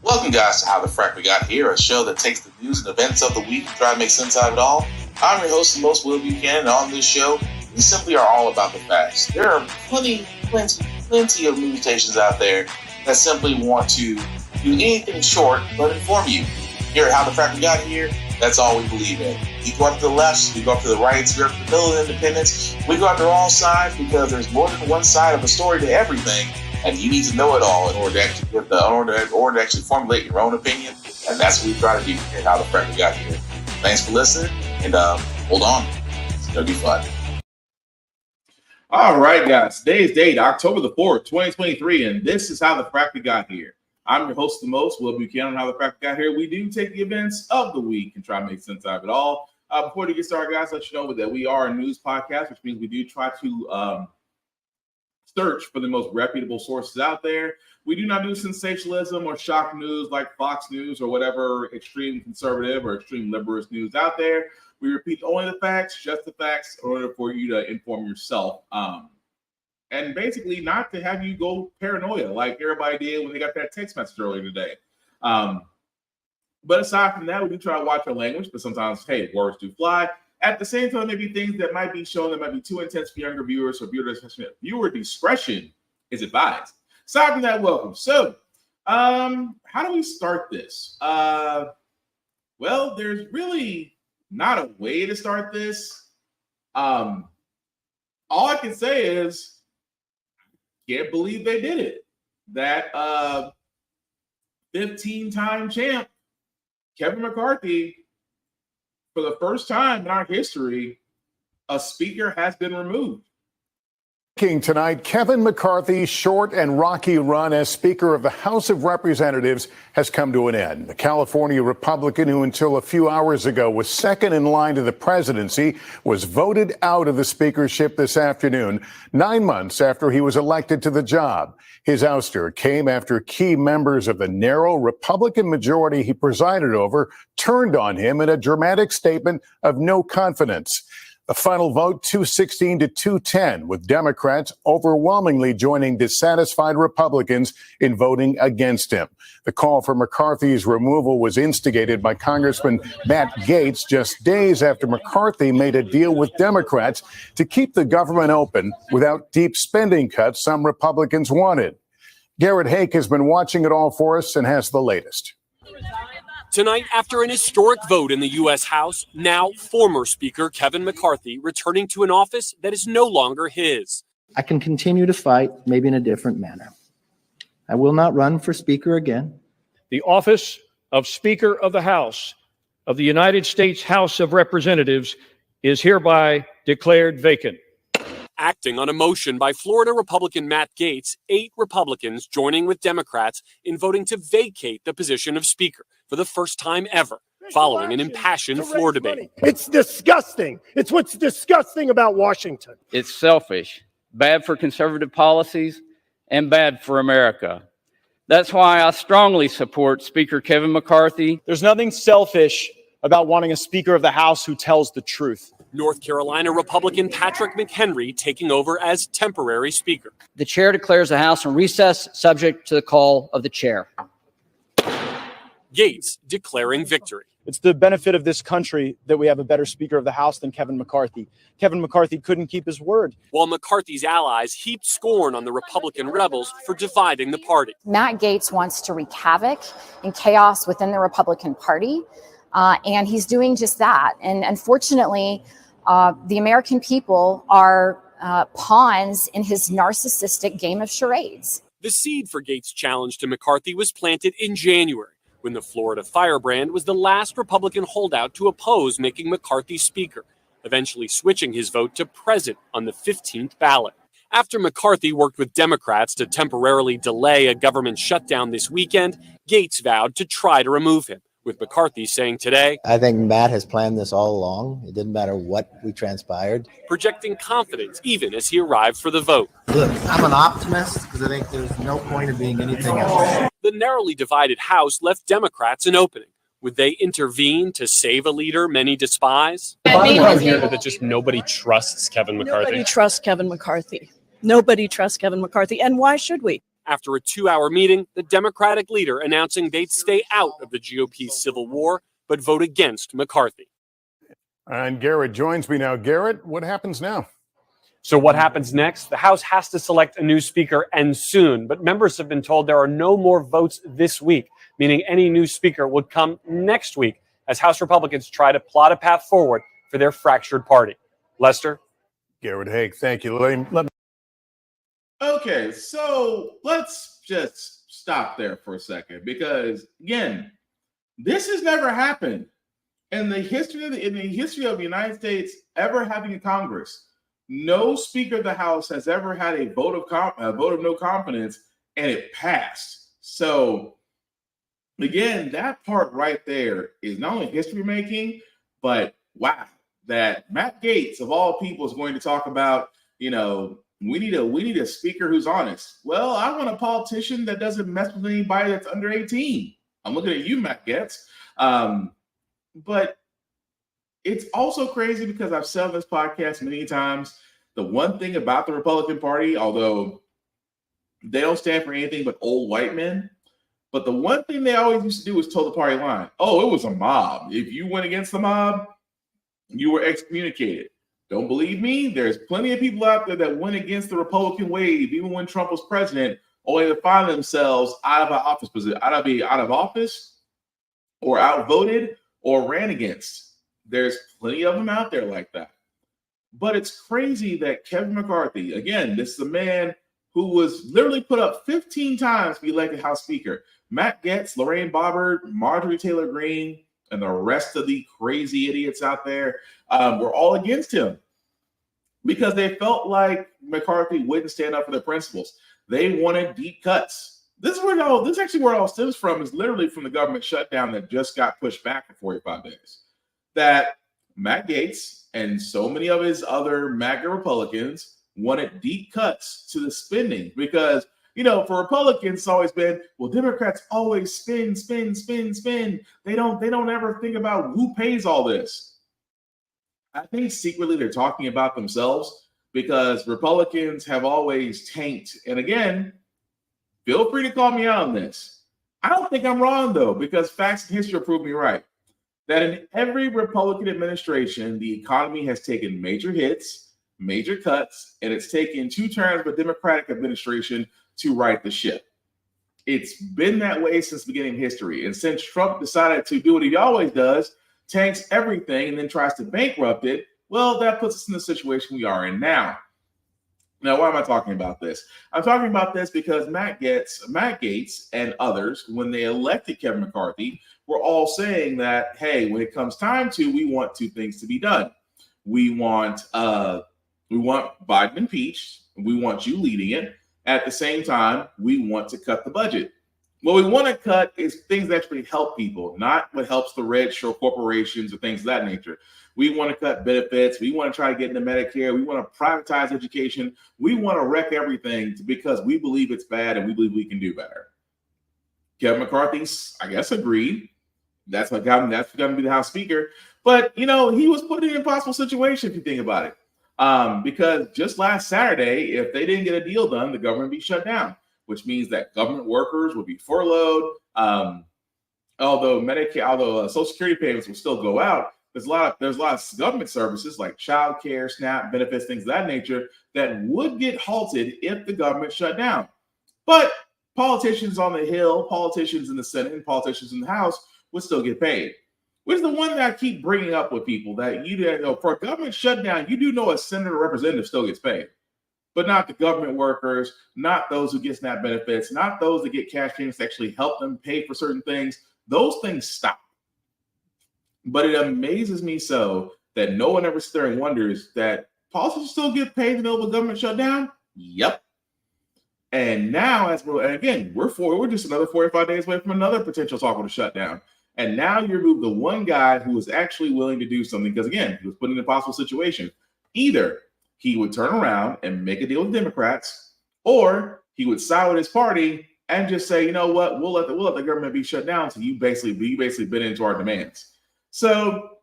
Welcome, guys, to How the Frack We Got Here, a show that takes the news and events of the week and try to make sense out of it all. I'm your host, the most Will Buchanan, and on this show, we simply are all about the facts. There are plenty of news stations out there that simply want to do anything short but inform you. Here at How the Frack We Got Here, that's all we believe in. We go up to the left, we go up to the right, we go up to the middle of independence, we go up to all sides because there's more than one side of a story to everything. And you need to know it all in order to actually formulate your own opinion. And that's what we try to do here at How the Frack We Got Here. Thanks for listening, and hold on. It's going to be fun. All right, guys. Today's date, October the 4th, 2023, and this is How the Frack We Got Here. I'm your host, the most, Will Buchanan. How the Frack We Got Here. We do take the events of the week and try to make sense out of it all. Before we get started, guys, let you know that we are a news podcast, which means we do try to search for the most reputable sources out there. We do not do sensationalism or shock news like Fox News or whatever extreme conservative or extreme liberalist news out there. We repeat only the facts, just the facts, in order for you to inform yourself. And basically not to have you go paranoia like everybody did when they got that text message earlier today. But aside from that, we do try to watch our language, but sometimes, hey, words do fly. At the same time, maybe things that might be shown that might be too intense for younger viewers, so viewer discretion is advised. Aside from that, welcome. So, how do we start this? Well, there's really not a way to start this. All I can say is, can't believe they did it. That 15-time champ, Kevin McCarthy, for the first time in our history, a speaker has been removed. Tonight, Kevin McCarthy's short and rocky run as Speaker of the House of Representatives has come to an end. The California Republican, who until a few hours ago was second in line to the presidency, was voted out of the speakership this afternoon, 9 months after he was elected to the job. His ouster came after key members of the narrow Republican majority he presided over turned on him in a dramatic statement of no confidence. The final vote, 216 to 210, with Democrats overwhelmingly joining dissatisfied Republicans in voting against him. The call for McCarthy's removal was instigated by Congressman Matt Gaetz just days after McCarthy made a deal with Democrats to keep the government open without deep spending cuts some Republicans wanted. Garrett Hake has been watching it all for us and has the latest. Tonight, after an historic vote in the U.S. House, now former Speaker Kevin McCarthy returning to an office that is no longer his. I can continue to fight, maybe in a different manner. I will not run for Speaker again. The office of Speaker of the House of the United States House of Representatives is hereby declared vacant. Acting on a motion by Florida Republican Matt Gaetz, 8 Republicans joining with Democrats in voting to vacate the position of Speaker for the first time ever, following an impassioned floor debate. It's disgusting. It's what's disgusting about Washington. It's selfish, bad for conservative policies, and bad for America. That's why I strongly support Speaker Kevin McCarthy. There's nothing selfish about wanting a Speaker of the House who tells the truth. North Carolina Republican Patrick McHenry taking over as temporary Speaker. The chair declares the House in recess, subject to the call of the chair. Gaetz declaring victory. It's the benefit of this country that we have a better Speaker of the House than Kevin McCarthy. Kevin McCarthy couldn't keep his word. While McCarthy's allies heaped scorn on the Republican rebels for dividing the party. Matt Gaetz wants to wreak havoc and chaos within the Republican Party. And he's doing just that. And unfortunately, the American people are pawns in his narcissistic game of charades. The seed for Gaetz' challenge to McCarthy was planted in January, when the Florida firebrand was the last Republican holdout to oppose making McCarthy Speaker, eventually switching his vote to present on the 15th ballot. After McCarthy worked with Democrats to temporarily delay a government shutdown this weekend, Gaetz vowed to try to remove him, with McCarthy saying today, I think Matt has planned this all along. It didn't matter what we transpired. Projecting confidence even as he arrived for the vote. Look, I'm an optimist because I think there's no point in being anything else. The narrowly divided House left Democrats an opening. Would they intervene to save a leader many despise? That just nobody trusts Kevin McCarthy. Nobody trusts Kevin McCarthy. Nobody trusts Kevin McCarthy. And why should we? after a 2-hour meeting, the Democratic leader announcing they'd stay out of the GOP's civil war, but vote against McCarthy. And Garrett joins me now. Garrett, what happens now? So what happens next? The House has to select a new speaker, and soon. But members have been told there are no more votes this week, meaning any new speaker would come next week as House Republicans try to plot a path forward for their fractured party. Lester? Garrett Haig, thank you. Okay, so let's just stop there for a second because, again, this has never happened in the history of the United States ever having a Congress. No Speaker of the House has ever had a vote of no confidence, and it passed. So, again, that part right there is not only history making, but wow, that Matt Gaetz of all people is going to talk about, we need a speaker who's honest. Well, I want a politician that doesn't mess with anybody that's under 18. I'm looking at you, Matt Gaetz. But it's also crazy because I've said on this podcast many times, the one thing about the Republican Party, although they don't stand for anything but old white men, but the one thing they always used to do was toe the party line. Oh, it was a mob. If you went against the mob, you were excommunicated. Don't believe me? There's plenty of people out there that went against the Republican wave, even when Trump was president, only to find themselves out of office, or outvoted, or ran against. There's plenty of them out there like that. But it's crazy that Kevin McCarthy, again, this is a man who was literally put up 15 times to be elected House Speaker. Matt Gaetz, Lorraine Bobbert, Marjorie Taylor Greene, and the rest of the crazy idiots out there were all against him because they felt like McCarthy wouldn't stand up for their principles. They wanted deep cuts. This is actually where it all stems from, is literally from the government shutdown that just got pushed back for 45 days. That Matt Gaetz and so many of his other MAGA Republicans wanted deep cuts to the spending because, for Republicans, it's always been, well, Democrats always spend. They don't ever think about who pays all this. I think secretly they're talking about themselves because Republicans have always tanked. And again, feel free to call me out on this. I don't think I'm wrong, though, because facts and history prove me right. That in every Republican administration, the economy has taken major hits, major cuts, and it's taken 2 terms of a Democratic administration to right the ship. It's been that way since the beginning of history. And since Trump decided to do what he always does, tanks everything and then tries to bankrupt it, well, that puts us in the situation we are in now. Now, why am I talking about this? I'm talking about this because Matt Gaetz and others, when they elected Kevin McCarthy, were all saying that, hey, when it comes time to, we want 2 things to be done. We want Biden impeached. We want you leading it. At the same time, we want to cut the budget. What we want to cut is things that actually help people, not what helps the rich or corporations or things of that nature. We want to cut benefits. We want to try to get into Medicare. We want to privatize education. We want to wreck everything because we believe it's bad and we believe we can do better. Kevin McCarthy, I guess, agreed. That's going to be the House Speaker. But, he was put in an impossible situation if you think about it. Because just last Saturday, if they didn't get a deal done, the government would be shut down, which means that government workers would be furloughed. Although Social Security payments will still go out, there's a lot of government services like childcare, SNAP, benefits, things of that nature that would get halted if the government shut down. But politicians on the Hill, politicians in the Senate, and politicians in the House would still get paid. Which is the one that I keep bringing up with people, that for a government shutdown, you do know a senator or representative still gets paid. But not the government workers, not those who get SNAP benefits, not those that get cash payments to actually help them pay for certain things. Those things stop. But it amazes me so that no one ever sits there and wonders that politicians still get paid in the middle of a government shutdown? Yep. And now, we're just another 45 days away from another potential talk of a shutdown. And now you remove the one guy who was actually willing to do something because, again, he was put in an impossible situation. Either he would turn around and make a deal with Democrats, or he would side with his party and just say, you know what, we'll let the government be shut down. So you basically bit into our demands. So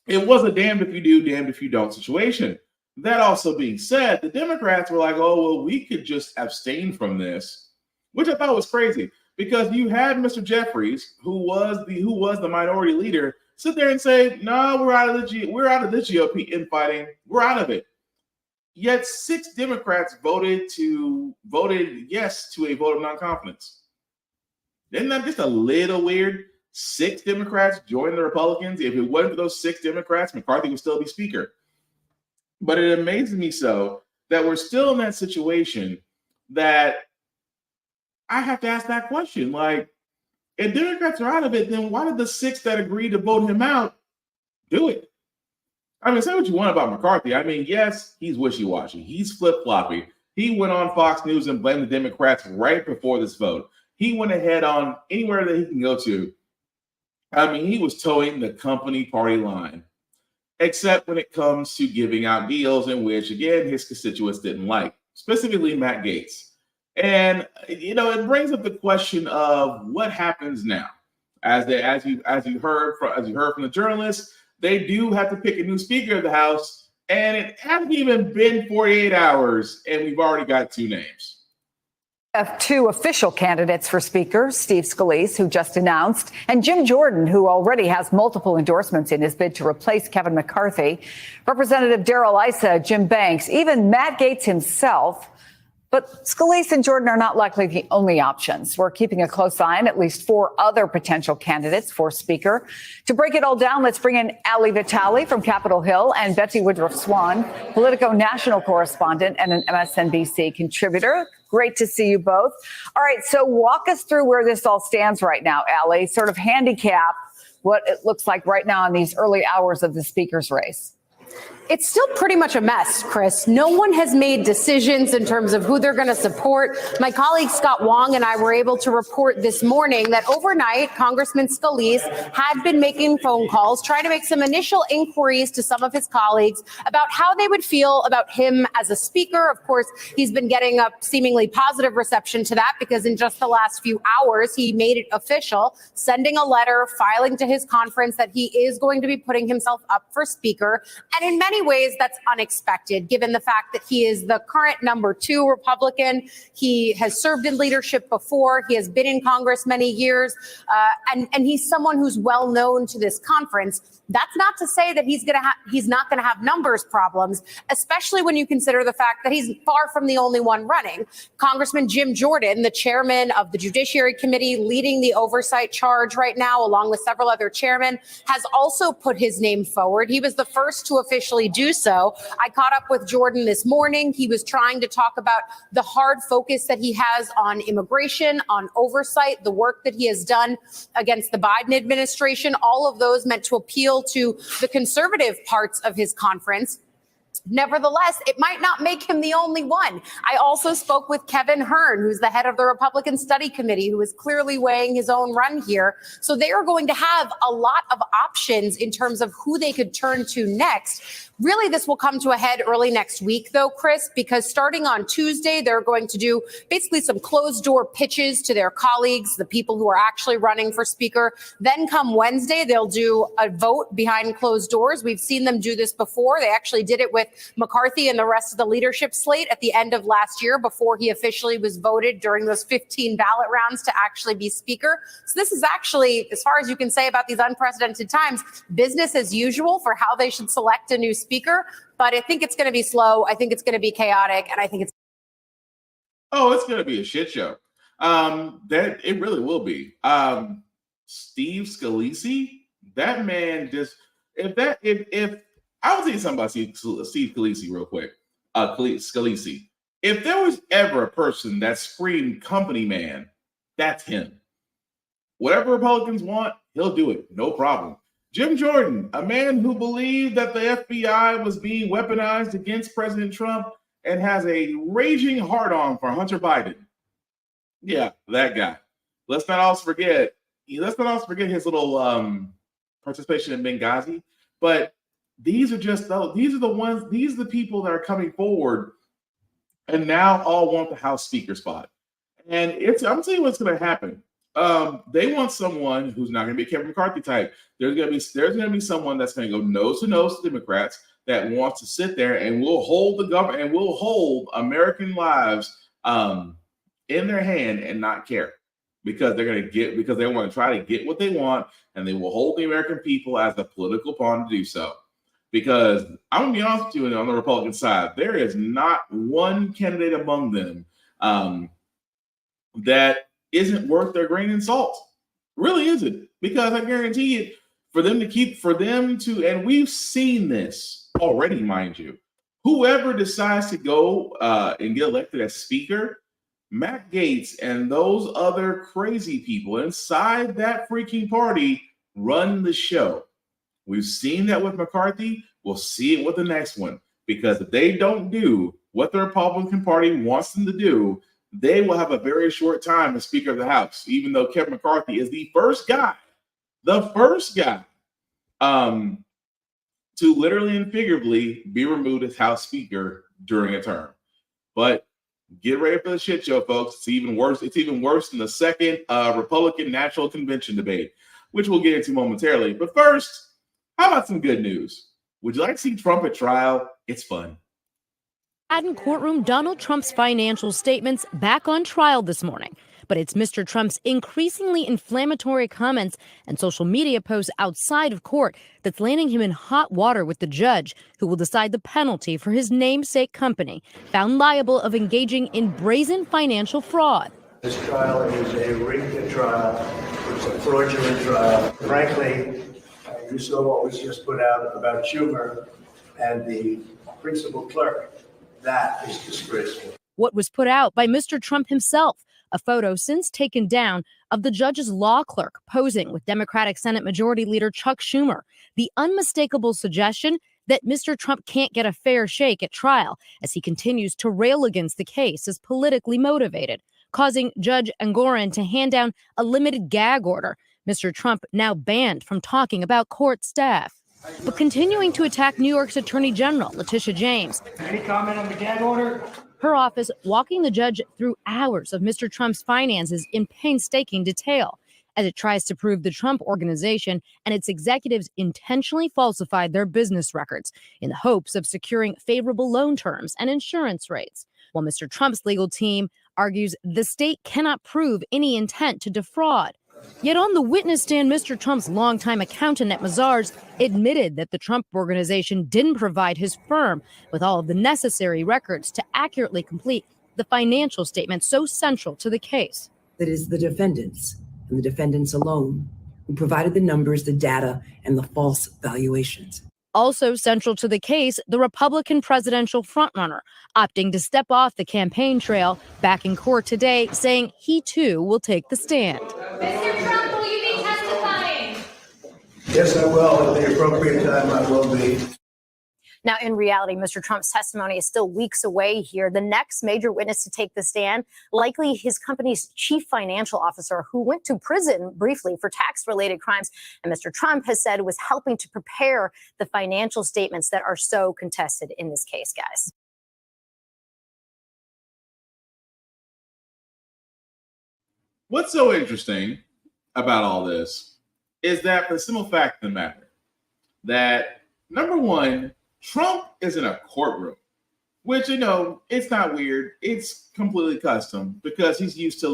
it was a damned if you do, damned if you don't situation. That also being said, the Democrats were like, oh, well, we could just abstain from this which I thought was crazy because you had Mr. Jeffries, who was the minority leader, sit there and say, "No, we're out of this GOP infighting. We're out of it." Yet 6 Democrats voted yes to a vote of non-confidence. Isn't that just a little weird? 6 Democrats joined the Republicans. If it wasn't for those 6 Democrats, McCarthy would still be Speaker. But it amazes me so that we're still in that situation that I have to ask that question. Like, if Democrats are out of it, then why did the 6 that agreed to vote him out do it? I mean, say what you want about McCarthy. I mean, yes, he's wishy-washy. He's flip-floppy. He went on Fox News and blamed the Democrats right before this vote. He went ahead on anywhere that he can go to. I mean, he was towing the company party line, except when it comes to giving out deals in which, again, his constituents didn't like, specifically Matt Gaetz. And, it brings up the question of what happens now. As you heard from the journalists, they do have to pick a new Speaker of the House, and it hasn't even been 48 hours, and we've already got 2 names. Have 2 official candidates for Speaker, Steve Scalise, who just announced, and Jim Jordan, who already has multiple endorsements in his bid to replace Kevin McCarthy, Representative Darrell Issa, Jim Banks, even Matt Gaetz himself. But Scalise and Jordan are not likely the only options. We're keeping a close eye on at least 4 other potential candidates for Speaker. To break it all down, let's bring in Ali Vitale from Capitol Hill and Betsy Woodruff Swan, Politico national correspondent and an MSNBC contributor. Great to see you both. All right, so walk us through where this all stands right now, Ali. Sort of handicap what it looks like right now in these early hours of the Speaker's race. It's still pretty much a mess, Chris. No one has made decisions in terms of who they're going to support. My colleague Scott Wong and I were able to report this morning that overnight, Congressman Scalise had been making phone calls, trying to make some initial inquiries to some of his colleagues about how they would feel about him as a speaker. Of course, he's been getting a seemingly positive reception to that because in just the last few hours, he made it official, sending a letter, filing to his conference that he is going to be putting himself up for speaker. And in many ways, that's unexpected, given the fact that he is the current number 2 Republican. He has served in leadership before. He has been in Congress many years. And he's someone who's well known to this conference. That's not to say that he's not going to have numbers problems, especially when you consider the fact that he's far from the only one running. Congressman Jim Jordan, the chairman of the Judiciary Committee, leading the oversight charge right now, along with several other chairmen, has also put his name forward. He was the first to officially do so. I caught up with Jordan this morning. He was trying to talk about the hard focus that he has on immigration, on oversight, the work that he has done against the Biden administration, all of those meant to appeal to the conservative parts of his conference. Nevertheless, it might not make him the only one. I also spoke with Kevin Hern, who's the head of the Republican Study Committee, who is clearly weighing his own run here. So they are going to have a lot of options in terms of who they could turn to next. Really, this will come to a head early next week, though, Chris, because starting on Tuesday, they're going to do basically some closed door pitches to their colleagues, the people who are actually running for speaker. Then come Wednesday, they'll do a vote behind closed doors. We've seen them do this before. They actually did it with McCarthy and the rest of the leadership slate at the end of last year before he officially was voted during those 15 ballot rounds to actually be speaker. So this is actually, as far as you can say about these unprecedented times, business as usual for how they should select a new speaker. But I think it's going to be slow. I think it's going to be chaotic. And I think it's going to be a shit show. That it really will be. Steve Scalise, that man just, if I will tell you something about Steve Scalise real quick. Scalise. If there was ever a person that screamed company man, that's him. Whatever Republicans want, he'll do it. No problem. Jim Jordan, a man who believed that the FBI was being weaponized against President Trump and has a raging hard-on for Hunter Biden. Yeah, that guy. Let's not also forget his little participation in Benghazi. But these are the people that are coming forward and now all want the House Speaker spot. And I'm telling you what's going to happen. They want someone who's not going to be a Kevin McCarthy type. There's going to be someone that's going to go nose to nose to Democrats that wants to sit there and will hold the government and will hold American lives in their hand and not care because they want to try to get what they want, and they will hold the American people as a political pawn to do so. Because I'm going to be honest with you, on the Republican side, there is not one candidate among them that isn't worth their grain of salt. Really isn't. Because I guarantee it, and we've seen this already, mind you. Whoever decides to go and get elected as speaker, Matt Gaetz and those other crazy people inside that freaking party run the show. We've seen that with McCarthy. We'll see it with the next one. Because if they don't do what the Republican Party wants them to do, they will have a very short time as Speaker of the House, even though Kevin McCarthy is the first guy to literally and figuratively be removed as House Speaker during a term. But get ready for the shit show, folks. It's even worse. It's even worse than the second Republican National Convention debate, which we'll get into momentarily. But first, how about some good news? Would you like to see Trump at trial? It's fun. In courtroom, Donald Trump's financial statements back on trial this morning. But it's Mr. Trump's increasingly inflammatory comments and social media posts outside of court that's landing him in hot water with the judge who will decide the penalty for his namesake company, found liable of engaging in brazen financial fraud. This trial is a rigged trial. It's a fraudulent trial. Frankly, you saw what was just put out about Schumer and the principal clerk. That is disgraceful. What was put out by Mr. Trump himself, a photo since taken down of the judge's law clerk posing with Democratic Senate Majority Leader Chuck Schumer, the unmistakable suggestion that Mr. Trump can't get a fair shake at trial as he continues to rail against the case as politically motivated, causing Judge Engoron to hand down a limited gag order. Mr. Trump now banned from talking about court staff. But continuing to attack New York's Attorney General, Letitia James. Any comment on the gag order? Her office walking the judge through hours of Mr. Trump's finances in painstaking detail as it tries to prove the Trump organization and its executives intentionally falsified their business records in the hopes of securing favorable loan terms and insurance rates. While Mr. Trump's legal team argues the state cannot prove any intent to defraud. Yet on the witness stand, Mr. Trump's longtime accountant at Mazars admitted that the Trump organization didn't provide his firm with all of the necessary records to accurately complete the financial statement so central to the case. That is the defendants and the defendants alone who provided the numbers, the data, and the false valuations. Also central to the case, the Republican presidential frontrunner opting to step off the campaign trail back in court today, saying he too will take the stand. Mr. Trump, will you be testifying? Yes, I will. At the appropriate time, I will be. Now, in reality, Mr. Trump's testimony is still weeks away here. The next major witness to take the stand, likely his company's chief financial officer, who went to prison briefly for tax-related crimes, and Mr. Trump has said was helping to prepare the financial statements that are so contested in this case, guys. What's so interesting about all this is that the simple fact of the matter that, number one, Trump is in a courtroom, which, it's not weird. It's completely custom because he's used to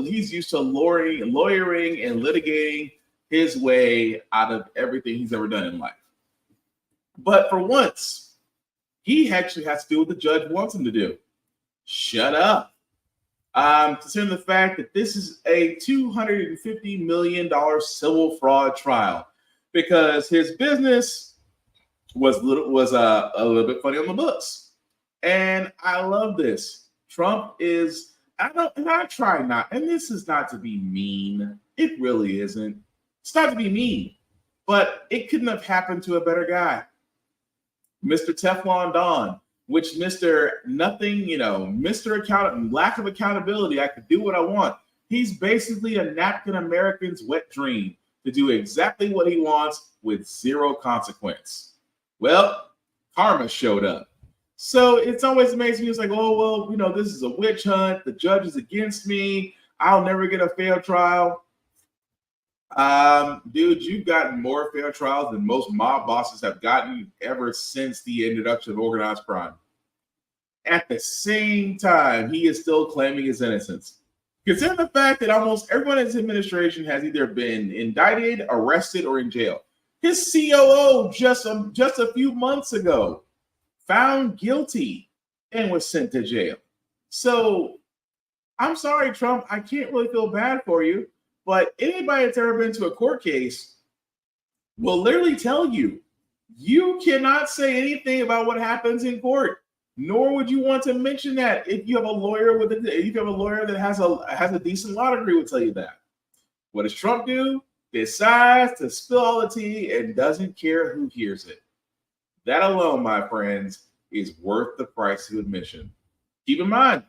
lawyering and litigating his way out of everything he's ever done in life. But for once, he actually has to do what the judge wants him to do. Shut up. Considering the fact that this is a $250 million civil fraud trial because his business was a little bit funny on the books. And I love this. Trump is, and this is not to be mean. It really isn't. It's not to be mean, but it couldn't have happened to a better guy. Mr. Teflon Don, which Mr. Nothing, Mr. Lack of accountability. I could do what I want. He's basically a Napkin American's wet dream to do exactly what he wants with zero consequence. Well, karma showed up. So it's always amazing. It's like, oh, well, this is a witch hunt. The judge is against me. I'll never get a fair trial. Dude, you've gotten more fair trials than most mob bosses have gotten ever since the introduction of organized crime. At the same time, he is still claiming his innocence. Consider the fact that almost everyone in his administration has either been indicted, arrested, or in jail. His COO just a few months ago found guilty and was sent to jail. So I'm sorry, Trump, I can't really feel bad for you, but anybody that's ever been to a court case will literally tell you, you cannot say anything about what happens in court, nor would you want to mention that if you have a lawyer that has a decent law degree will tell you that. What does Trump do? Decides to spill all the tea and doesn't care who hears it. That alone, my friends, is worth the price of admission. Keep in mind,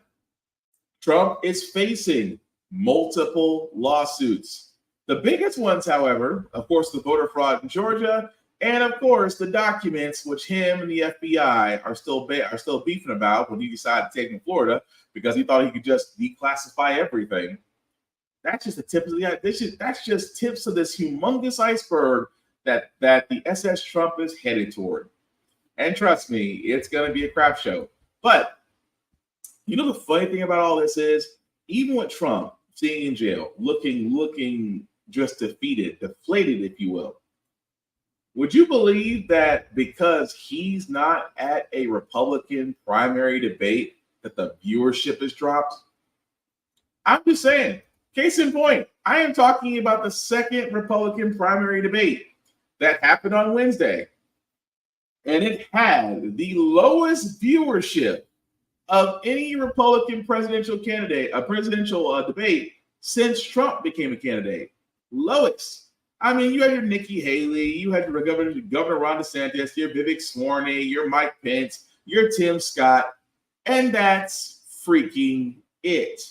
Trump is facing multiple lawsuits. The biggest ones, however, of course, the voter fraud in Georgia, and of course, the documents which him and the FBI are still beefing about when he decided to take them to Florida because he thought he could just declassify everything. That's just the tip of the that's just tips of this humongous iceberg that the SS Trump is headed toward. And trust me, it's going to be a crap show. But you know the funny thing about all this is, even with Trump sitting in jail, looking just defeated, deflated, if you will, would you believe that because he's not at a Republican primary debate that the viewership has dropped? I'm just saying, case in point, I am talking about the second Republican primary debate that happened on Wednesday. And it had the lowest viewership of any Republican presidential candidate, a presidential debate since Trump became a candidate. Lowest. I mean, you had your Nikki Haley, you had your Governor Ron DeSantis, your Vivek Swarney, your Mike Pence, your Tim Scott, and that's freaking it.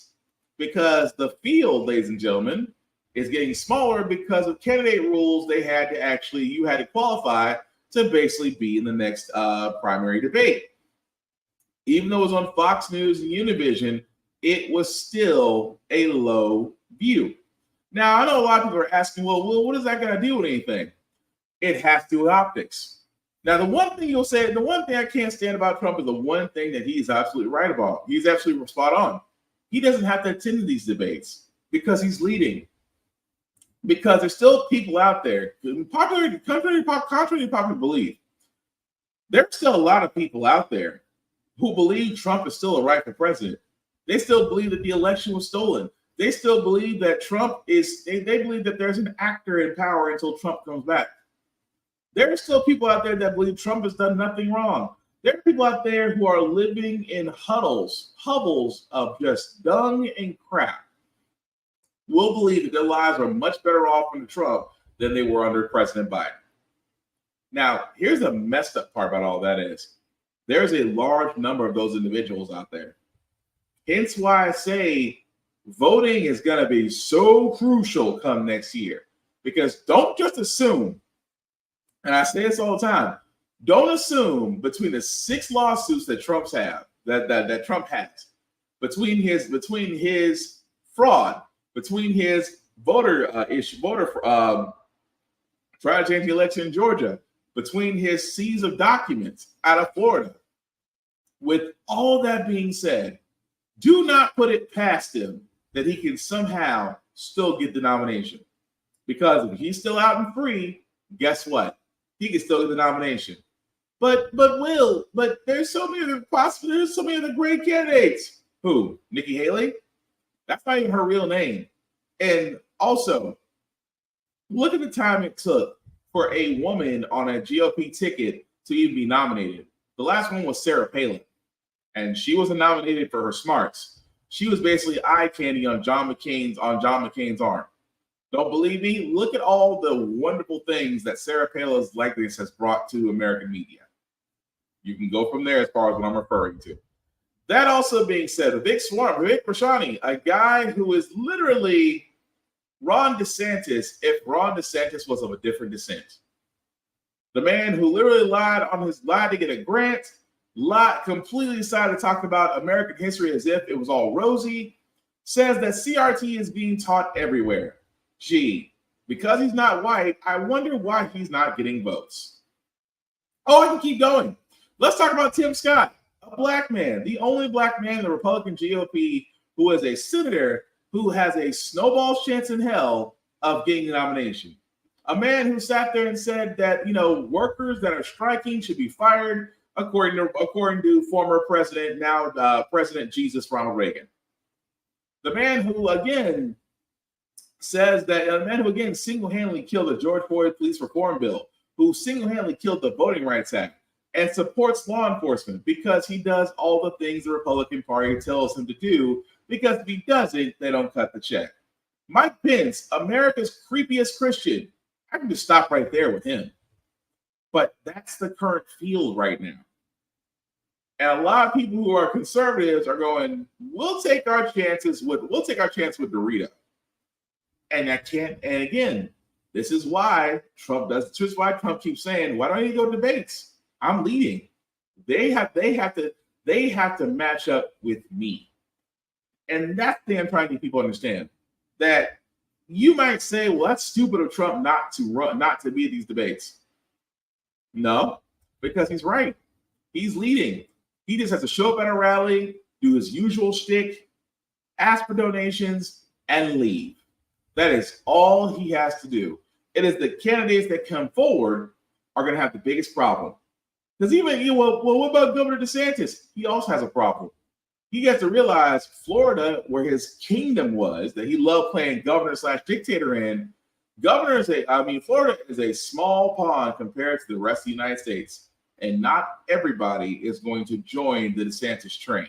Because the field, ladies and gentlemen, is getting smaller because of candidate rules. You had to qualify to basically be in the next primary debate. Even though it was on Fox News and Univision, it was still a low view. Now, I know a lot of people are asking, well, what is that going to do with anything? It has to do with optics. Now, the one thing I can't stand about Trump is the one thing that he's absolutely right about. He's absolutely spot on. He doesn't have to attend these debates because he's leading. Because there's still people out there, contrary to popular belief, there's still a lot of people out there who believe Trump is still a rightful president. They still believe that the election was stolen. They still believe that they believe that there's an actor in power until Trump comes back. There are still people out there that believe Trump has done nothing wrong. There are people out there who are living in hovels of just dung and crap. Will believe that their lives are much better off under Trump than they were under President Biden. Now, here's the messed up part about all that is, there's a large number of those individuals out there. Hence why I say voting is going to be so crucial come next year. Because don't just assume, and I say this all the time, don't assume between the 6 lawsuits that Trump has, between his fraud, between his try to change the election in Georgia, between his seize of documents out of Florida. With all that being said, do not put it past him that he can somehow still get the nomination. Because if he's still out and free, guess what? He can still get the nomination. But there's so many other great candidates. Who? Nikki Haley? That's not even her real name. And also, look at the time it took for a woman on a GOP ticket to even be nominated. The last one was Sarah Palin, and she wasn't nominated for her smarts. She was basically eye candy on John McCain's arm. Don't believe me? Look at all the wonderful things that Sarah Palin's likeness has brought to American media. You can go from there as far as what I'm referring to. That also being said, Vivek Prashani, a guy who is literally Ron DeSantis if Ron DeSantis was of a different descent. The man who literally lied to get a grant, completely decided to talk about American history as if it was all rosy, says that CRT is being taught everywhere. Gee, because he's not white, I wonder why he's not getting votes. Oh, I can keep going. Let's talk about Tim Scott, a black man, the only black man in the Republican GOP who is a senator who has a snowball's chance in hell of getting the nomination. A man who sat there and said that, workers that are striking should be fired, according to former president, now President Jesus Ronald Reagan. The man who, again, says that a man who, again, single-handedly killed the George Floyd police reform bill, who single-handedly killed the Voting Rights Act, and supports law enforcement because he does all the things the Republican Party tells him to do, because if he doesn't, they don't cut the check. Mike Pence, America's creepiest Christian. I can just stop right there with him. But that's the current field right now. And a lot of people who are conservatives are going, we'll take our chance with Dorito. And again, this is why Trump keeps saying, why don't you go to debates? I'm leading. They have to match up with me. And that's the thing I'm trying to get people to understand. That you might say, well, that's stupid of Trump not to be at these debates. No, because he's right. He's leading. He just has to show up at a rally, do his usual shtick, ask for donations, and leave. That is all he has to do. It is the candidates that come forward are going to have the biggest problem. Because what about Governor DeSantis? He also has a problem. He has to realize Florida, where his kingdom was, that he loved playing governor/dictator in. Florida is a small pond compared to the rest of the United States. And not everybody is going to join the DeSantis train.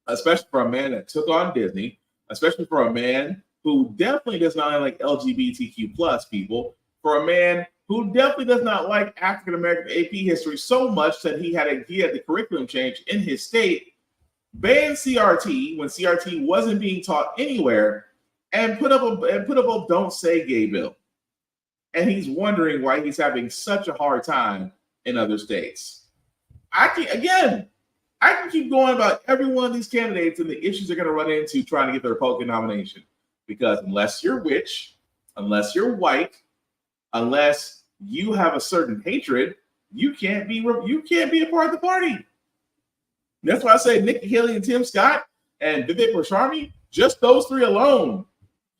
Especially for a man that took on Disney, especially for a man who definitely does not like LGBTQ plus people, for a man who definitely does not like African American AP history so much that he had the curriculum change in his state, banned CRT when CRT wasn't being taught anywhere, and put up a "Don't Say Gay" bill. And he's wondering why he's having such a hard time in other states. I can keep going about every one of these candidates and the issues they're going to run into trying to get the Republican nomination. Because unless you're rich, unless you're white, unless you have a certain hatred, you can't be a part of the party. That's why I say Nikki Haley and Tim Scott and Vivek Ramaswamy, just those three alone,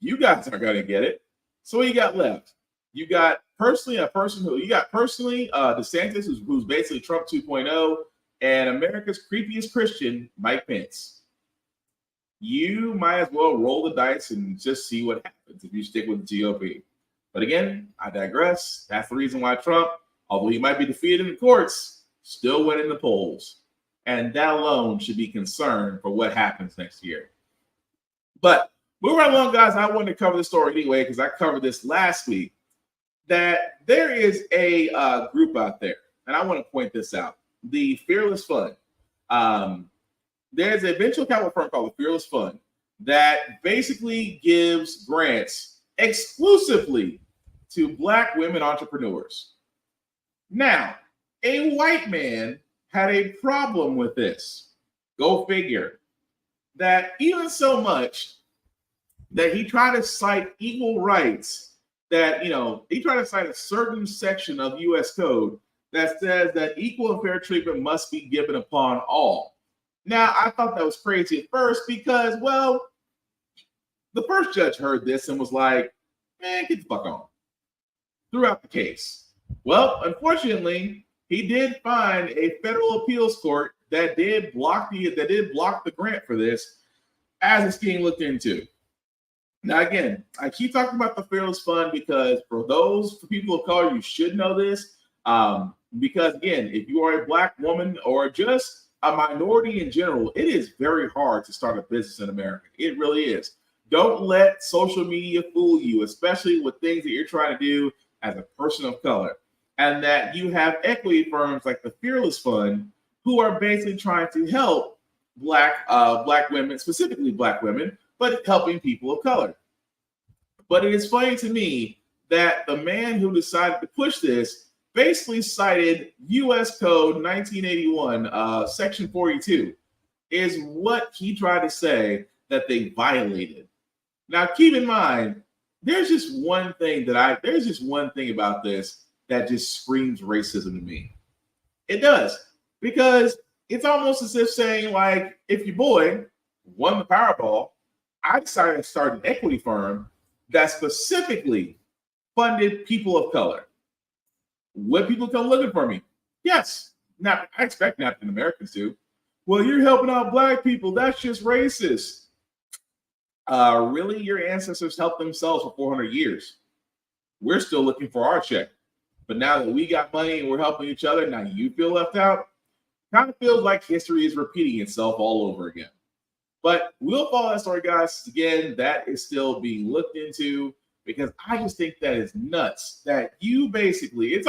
you guys aren't going to get it. So what you got left? You got DeSantis, who's basically Trump 2.0, and America's creepiest Christian, Mike Pence. You might as well roll the dice and just see what happens if you stick with the GOP. But again, I digress. That's the reason why Trump, although he might be defeated in the courts, still went in the polls. And that alone should be concern for what happens next year. But moving right along, guys, I wanted to cover this story anyway because I covered this last week, that there is a group out there, and I want to point this out, the Fearless Fund. There's a venture capital firm called the Fearless Fund that basically gives grants exclusively to Black women entrepreneurs. Now, a white man had a problem with this. Go figure. That even so much that he tried to cite equal rights, that, he tried to cite a certain section of U.S. code that says that equal and fair treatment must be given upon all. Now, I thought that was crazy at first because, well, the first judge heard this and was like, man, get the fuck on. Threw out the case. Well, unfortunately, he did find a federal appeals court that did block the grant for this as it's being looked into. Now, again, I keep talking about the Fearless Fund because for people of color, you should know this. Because, again, if you are a Black woman or just a minority in general, it is very hard to start a business in America. It really is. Don't let social media fool you, especially with things that you're trying to do as a person of color. And that you have equity firms like the Fearless Fund who are basically trying to help Black women, specifically Black women, but helping people of color. But it is funny to me that the man who decided to push this basically cited U.S. Code 1981, Section 42, is what he tried to say that they violated. Now, keep in mind, there's just one thing about this that just screams racism to me. It does, because it's almost as if saying, like, if your boy won the Powerball, I decided to start an equity firm that specifically funded people of color. Would people come looking for me? Yes. Now, I expect African Americans to. Well, you're helping out black people. That's just racist. Really, your ancestors helped themselves for 400 years. We're still looking for our check. But now that we got money and we're helping each other, now you feel left out. Kind of feels like history is repeating itself all over again. But we'll follow that story, guys. Again, that is still being looked into because I just think that is nuts. That you basically, it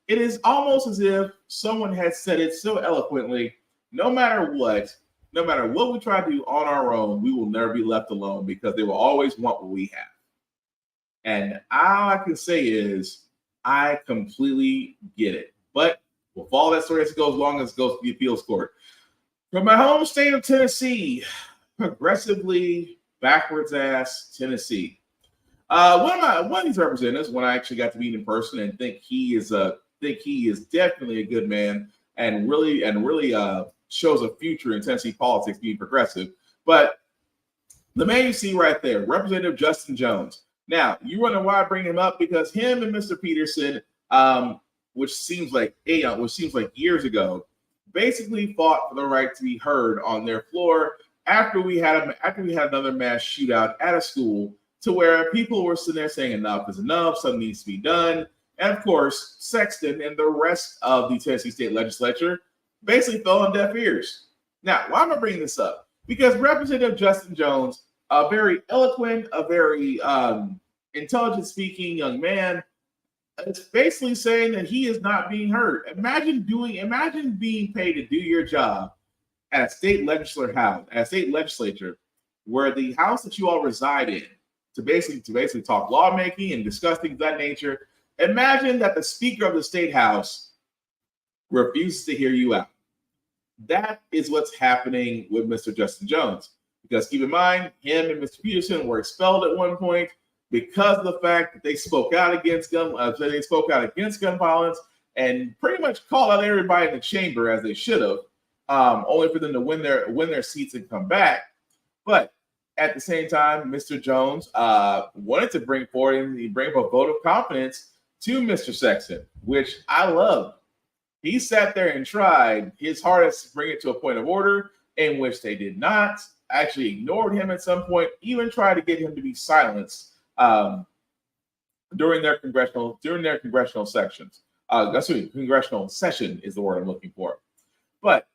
is almost as if someone had said it so eloquently. No matter what we try to do on our own, we will never be left alone because they will always want what we have. And all I can say is I completely get it. But we'll follow that story as it goes, long as it goes to the appeals court. From my home state of Tennessee, progressively backwards ass Tennessee. One of these representatives, when I actually got to meet in person, and think he is definitely a good man and really shows a future in Tennessee politics being progressive. But the man you see right there, Representative Justin Jones. Now, you wonder why I bring him up, because him and Mr. Peterson, which seems like years ago, basically fought for the right to be heard on their floor after we had another mass shootout at a school, to where people were sitting there saying enough is enough, something needs to be done. And of course, Sexton and the rest of the Tennessee State Legislature basically fell on deaf ears. Now, why am I bringing this up? Because Representative Justin Jones, a very eloquent, a very intelligent speaking young man, is basically saying that he is not being heard. Imagine being paid to do your job at a state legislature, where the house that you all reside in, to basically talk lawmaking and discuss things of that nature. Imagine that the Speaker of the State House refuses to hear you out. That is what's happening with Mr. Justin Jones. Because keep in mind, him and Mr. Peterson were expelled at one point because of the fact that they spoke out against gun violence and pretty much called out everybody in the chamber, as they should have, only for them to win their seats and come back. But at the same time, Mr. Jones wanted to bring forward a vote of confidence to Mr. Sexton, which I love. He sat there and tried his hardest to bring it to a point of order, in which they did not. Actually ignored him at some point, even tried to get him to be silenced during their congressional sections. Congressional session is the word I'm looking for. But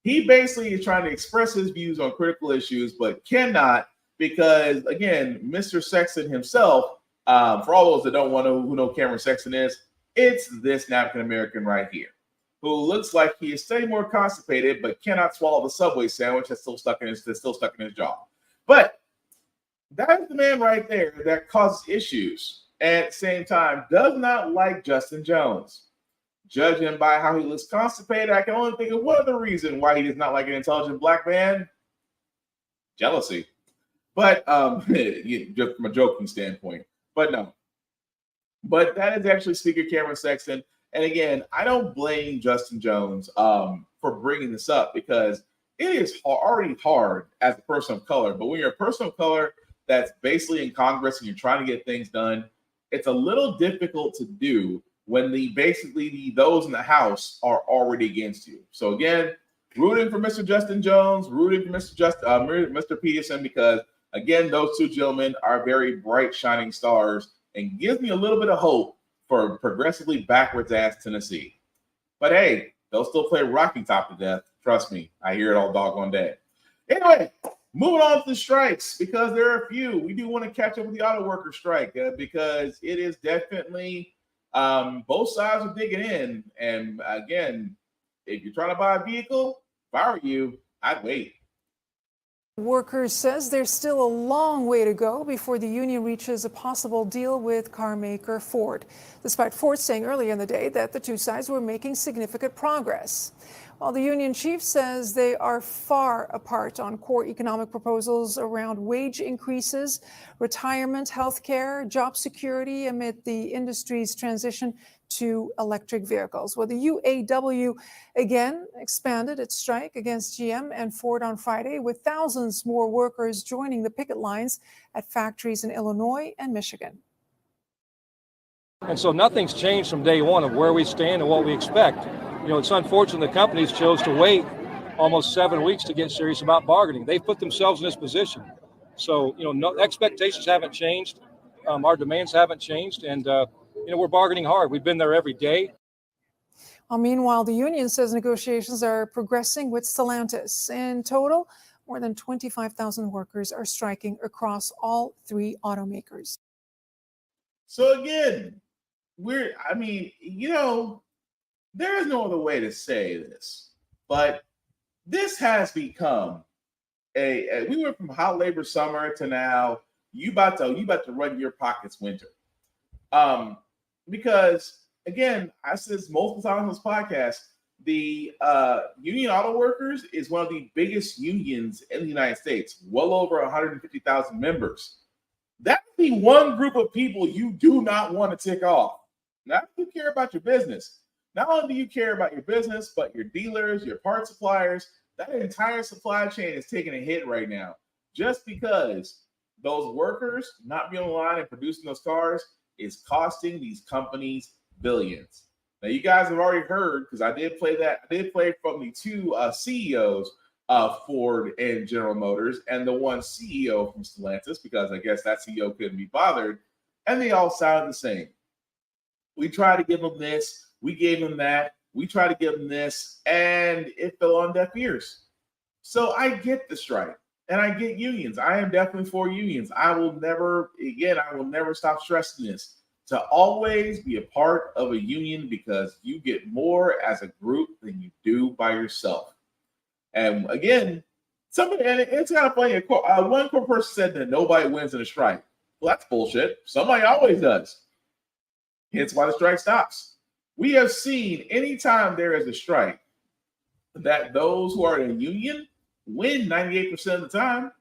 he basically is trying to express his views on critical issues, but cannot, because again, Mr. Sexton himself, for all those that don't want to who know Cameron Sexton is, it's this African American right here, who looks like he is staying more constipated, but cannot swallow the Subway sandwich that's still stuck in his jaw. But that is the man right there that causes issues, and at the same time does not like Justin Jones. Judging by how he looks constipated, I can only think of one other reason why he does not like an intelligent black man: jealousy. But just from a joking standpoint. But no. But that is actually Speaker Cameron Sexton. And again, I don't blame Justin Jones for bringing this up, because it is already hard as a person of color. But when you're a person of color that's basically in Congress and you're trying to get things done, it's a little difficult to do when those in the House are already against you. So again, rooting for Mr. Justin Jones, rooting for Mr. Peterson, because again, those two gentlemen are very bright, shining stars, and gives me a little bit of hope for progressively backwards ass Tennessee. But hey, they'll still play Rocky Top to death. Trust me, I hear it all doggone day. Anyway, moving on to the strikes, because there are a few. We do want to catch up with the auto worker strike, because it is definitely both sides are digging in. And again, if you're trying to buy a vehicle, if I were you, I'd wait. Workers says there's still a long way to go before the union reaches a possible deal with car maker Ford, despite Ford saying earlier in the day that the two sides were making significant progress. While the union chief says they are far apart on core economic proposals around wage increases, retirement, health care, job security amid the industry's transition to electric vehicles. Well, the UAW again expanded its strike against GM and Ford on Friday, with thousands more workers joining the picket lines at factories in Illinois and Michigan. And so nothing's changed from day one of where we stand and what we expect. It's unfortunate the companies chose to wait almost 7 weeks to get serious about bargaining. They've put themselves in this position. So, no expectations haven't changed. Our demands haven't changed. And, we're bargaining hard. We've been there every day. Well, meanwhile, the union says negotiations are progressing with Stellantis. In total, more than 25,000 workers are striking across all three automakers. So again, there is no other way to say this, but this has become we went from hot labor summer to now you about to run your pockets winter. Because again, I said this multiple times on this podcast, the Union Auto Workers is one of the biggest unions in the United States, well over 150,000 members. That's the one group of people you do not want to tick off. Not if you care about your business. Not only do you care about your business, but your dealers, your part suppliers, that entire supply chain is taking a hit right now just because those workers not being online and producing those cars is costing these companies billions. Now, you guys have already heard, because I did play from the two CEOs of Ford and General Motors and the one CEO from Stellantis, because I guess that CEO couldn't be bothered, and they all sound the same. We tried to give them this, we gave them that, we tried to give them this, and it fell on deaf ears. So I get the strike, and I get unions. I am definitely for unions. I will never stop stressing this, to always be a part of a union, because you get more as a group than you do by yourself. And again, it's kind of funny. One core person said that nobody wins in a strike. Well, that's bullshit. Somebody always does. Hence why the strike stops. We have seen anytime there is a strike that those who are in a union win 98% of the time.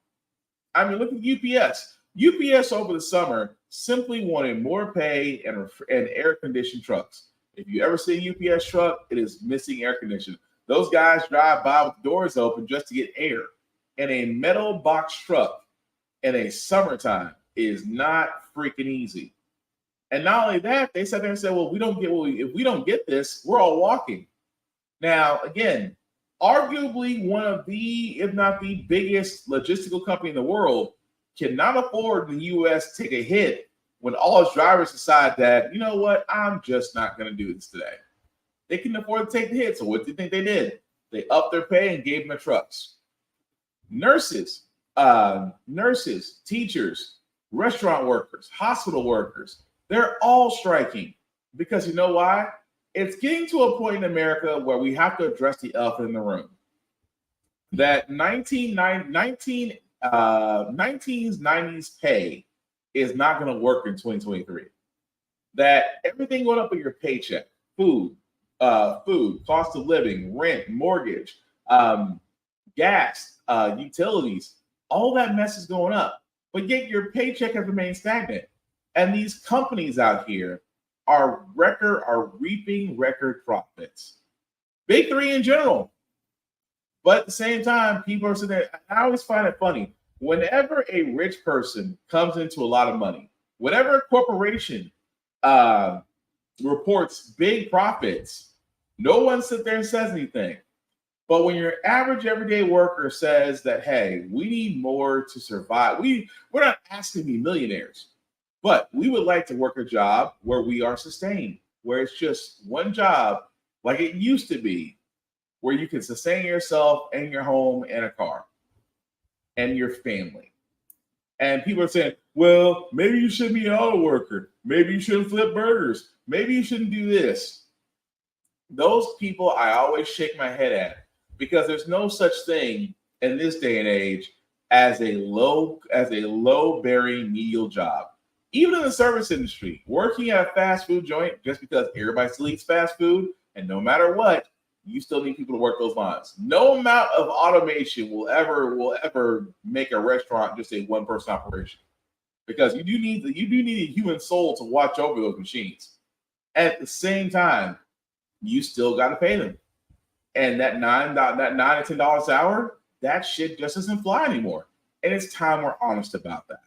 I mean, look at UPS. UPS over the summer simply wanted more pay and air-conditioned trucks. If you ever see a UPS truck, it is missing air conditioning. Those guys drive by with the doors open just to get air. And a metal box truck in a summertime is not freaking easy. And not only that, they sat there and said, well, if we don't get this, we're all walking. Now, again, arguably one of the, if not the biggest logistical company in the world, cannot afford in the U.S. take a hit when all its drivers decide that, you know what, I'm just not going to do this today. They can afford to take the hit. So what do you think they did? They upped their pay and gave them their trucks. Nurses, teachers, restaurant workers, hospital workers, they're all striking because you know why? It's getting to a point in America where we have to address the elephant in the room. That 1990s pay is not going to work in 2023. That everything going up in your paycheck, food, cost of living, rent, mortgage, gas, utilities, all that mess is going up. But yet your paycheck has remained stagnant. And these companies out here are reaping record profits. Big three in general. But at the same time, people are sitting there. I always find it funny. Whenever a rich person comes into a lot of money, whenever a corporation reports big profits, no one sits there and says anything. But when your average everyday worker says that, hey, we need more to survive, we're not asking to be millionaires, but we would like to work a job where we are sustained, where it's just one job like it used to be, where you can sustain yourself and your home and a car and your family. And people are saying, well, maybe you shouldn't be an auto worker. Maybe you shouldn't flip burgers. Maybe you shouldn't do this. Those people I always shake my head at, because there's no such thing in this day and age as a low-bearing menial job. Even in the service industry, working at a fast food joint, just because everybody still eats fast food, and no matter what, you still need people to work those lines. No amount of automation will ever make a restaurant just a one-person operation, because you do need a human soul to watch over those machines. At the same time, you still got to pay them, and that $9 to $10 an hour, that shit just doesn't fly anymore. And it's time we're honest about that.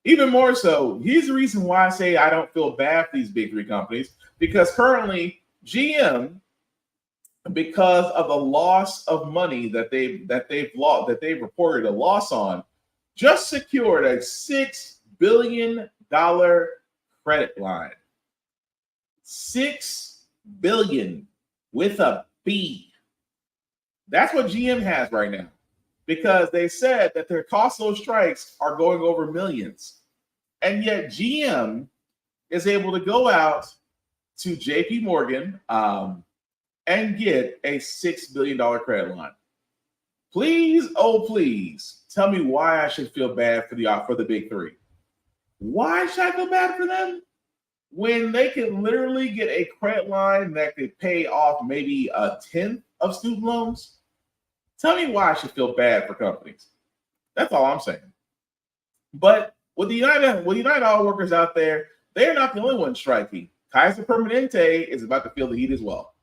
Even more so, here's the reason why I say I don't feel bad for these big three companies, because currently GM, because of the loss of money that they've reported a loss on, just secured a $6 billion credit line. $6 billion with a B. That's what GM has right now, because they said that their cost of those strikes are going over millions. And yet GM is able to go out to JP Morgan and get a $6 billion credit line. Please, oh please, tell me why I should feel bad for the big three. Why should I feel bad for them when they can literally get a credit line that could pay off maybe a tenth of student loans? Tell me why I should feel bad for companies. That's all I'm saying. But with the United Auto Workers out there, they're not the only ones striking. Kaiser Permanente is about to feel the heat as well.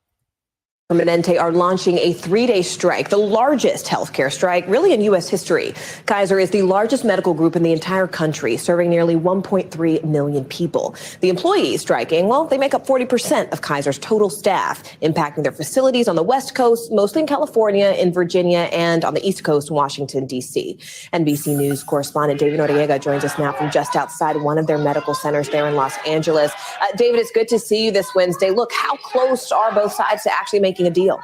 Permanente are launching a 3-day strike, the largest healthcare strike really in U.S. history. Kaiser is the largest medical group in the entire country, serving nearly 1.3 million people. The employees striking, well, they make up 40% of Kaiser's total staff, impacting their facilities on the West Coast, mostly in California, in Virginia, and on the East Coast, Washington, D.C. NBC News correspondent David Noriega joins us now from just outside one of their medical centers there in Los Angeles. David, it's good to see you this Wednesday. Look, how close are both sides to actually making a deal?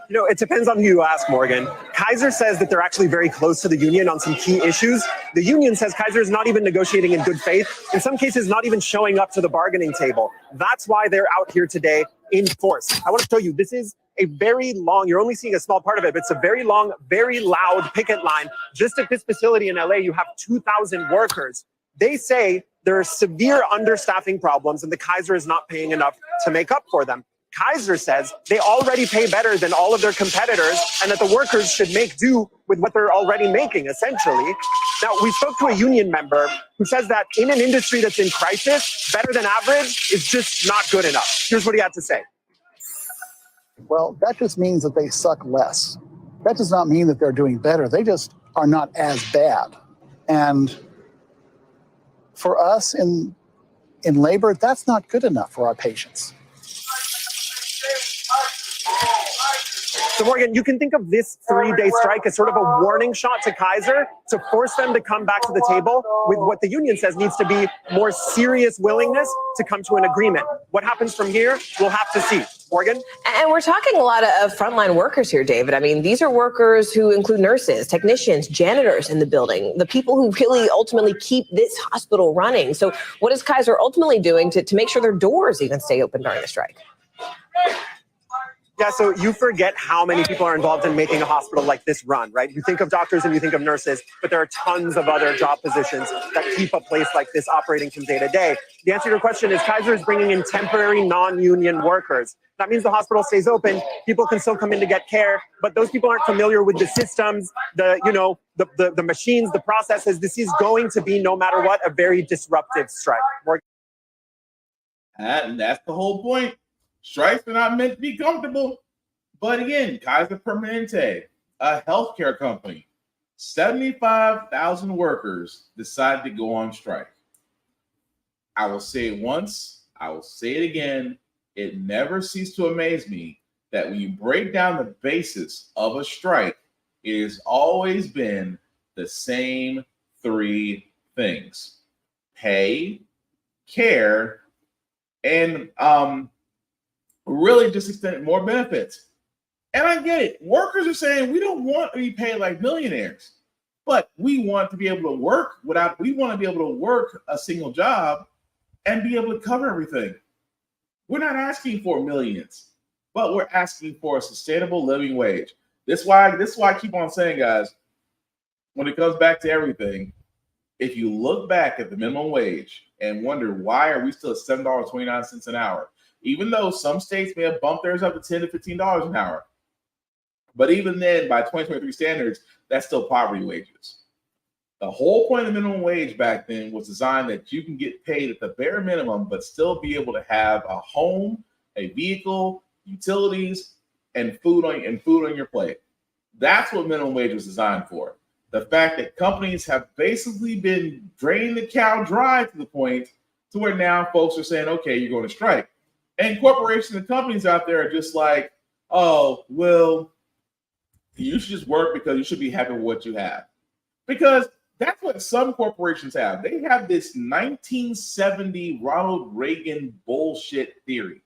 You know, it depends on who you ask, Morgan. Kaiser says that they're actually very close to the union on some key issues. The union says Kaiser is not even negotiating in good faith, in some cases not even showing up to the bargaining table. That's why they're out here today in force. I want to show you, this is a very long, you're only seeing a small part of it, but it's a very long, very loud picket line. Just at this facility in LA, you have 2,000 workers. They say there are severe understaffing problems and the Kaiser is not paying enough to make up for them. Kaiser says they already pay better than all of their competitors and that the workers should make do with what they're already making, essentially. Now, we spoke to a union member who says that in an industry that's in crisis, better than average is just not good enough. Here's what he had to say. Well, that just means that they suck less. That does not mean that they're doing better. They just are not as bad. And for us in labor, that's not good enough for our patients. So Morgan, you can think of this 3-day strike as sort of a warning shot to Kaiser to force them to come back to the table with what the union says needs to be more serious willingness to come to an agreement. What happens from here, we'll have to see. Morgan? And we're talking a lot of frontline workers here, David. I mean, these are workers who include nurses, technicians, janitors in the building, the people who really ultimately keep this hospital running. So what is Kaiser ultimately doing to make sure their doors even stay open during the strike? Yeah, so you forget how many people are involved in making a hospital like this run, right? You think of doctors and you think of nurses, but there are tons of other job positions that keep a place like this operating from day to day. The answer to your question is Kaiser is bringing in temporary non-union workers. That means the hospital stays open. People can still come in to get care, but those people aren't familiar with the systems, the machines, the processes. This is going to be, no matter what, a very disruptive strike. And that's the whole point. Strikes are not meant to be comfortable. But again, Kaiser Permanente, a healthcare company, 75,000 workers decided to go on strike. I will say it once, I will say it again. It never ceased to amaze me that when you break down the basis of a strike, it has always been the same 3 things: pay, care, and really just extend more benefits. And I get it. Workers are saying we don't want to be paid like millionaires, but we want to be able to work we want to be able to work a single job and be able to cover everything. We're not asking for millions, but we're asking for a sustainable living wage. This is why I keep on saying, guys, when it comes back to everything, if you look back at the minimum wage and wonder why are we still at $7.29 an hour, even though some states may have bumped theirs up to $10 to $15 an hour. But even then, by 2023 standards, that's still poverty wages. The whole point of the minimum wage back then was designed that you can get paid at the bare minimum, but still be able to have a home, a vehicle, utilities, and food on your plate. That's what minimum wage was designed for. The fact that companies have basically been draining the cow dry to the point to where now folks are saying, okay, you're going to strike. And corporations and companies out there are just like, oh, well, you should just work because you should be happy with what you have. Because that's what some corporations have. They have this 1970 Ronald Reagan bullshit theory.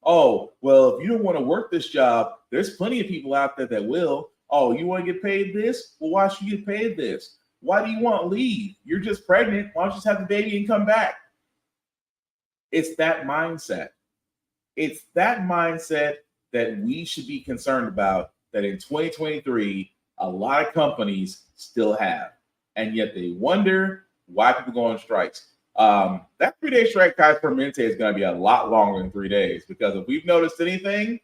Oh, well, if you don't want to work this job, there's plenty of people out there that will. Oh, you want to get paid this? Well, why should you get paid this? Why do you want leave? You're just pregnant. Why don't you just have the baby and come back? It's that mindset. It's that mindset that we should be concerned about, that in 2023, a lot of companies still have. And yet they wonder why people go on strikes. That 3-day strike, Kaiser Permanente, is going to be a lot longer than 3 days, because if we've noticed anything,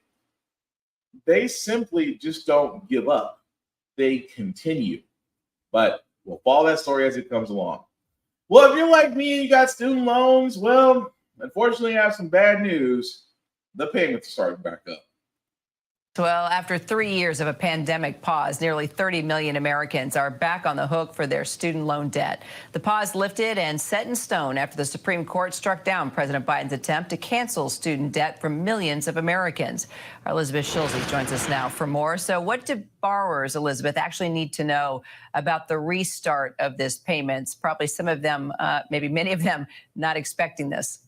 they simply just don't give up. They continue. But we'll follow that story as it comes along. Well, if you're like me and you got student loans, well, unfortunately, I have some bad news. The payments are starting back up. Well, after 3 years of a pandemic pause, nearly 30 million Americans are back on the hook for their student loan debt. The pause lifted and set in stone after the Supreme Court struck down President Biden's attempt to cancel student debt for millions of Americans. Our Elizabeth Schulze joins us now for more. So what do borrowers, Elizabeth, actually need to know about the restart of this payments? Probably some of them, maybe many of them, not expecting this.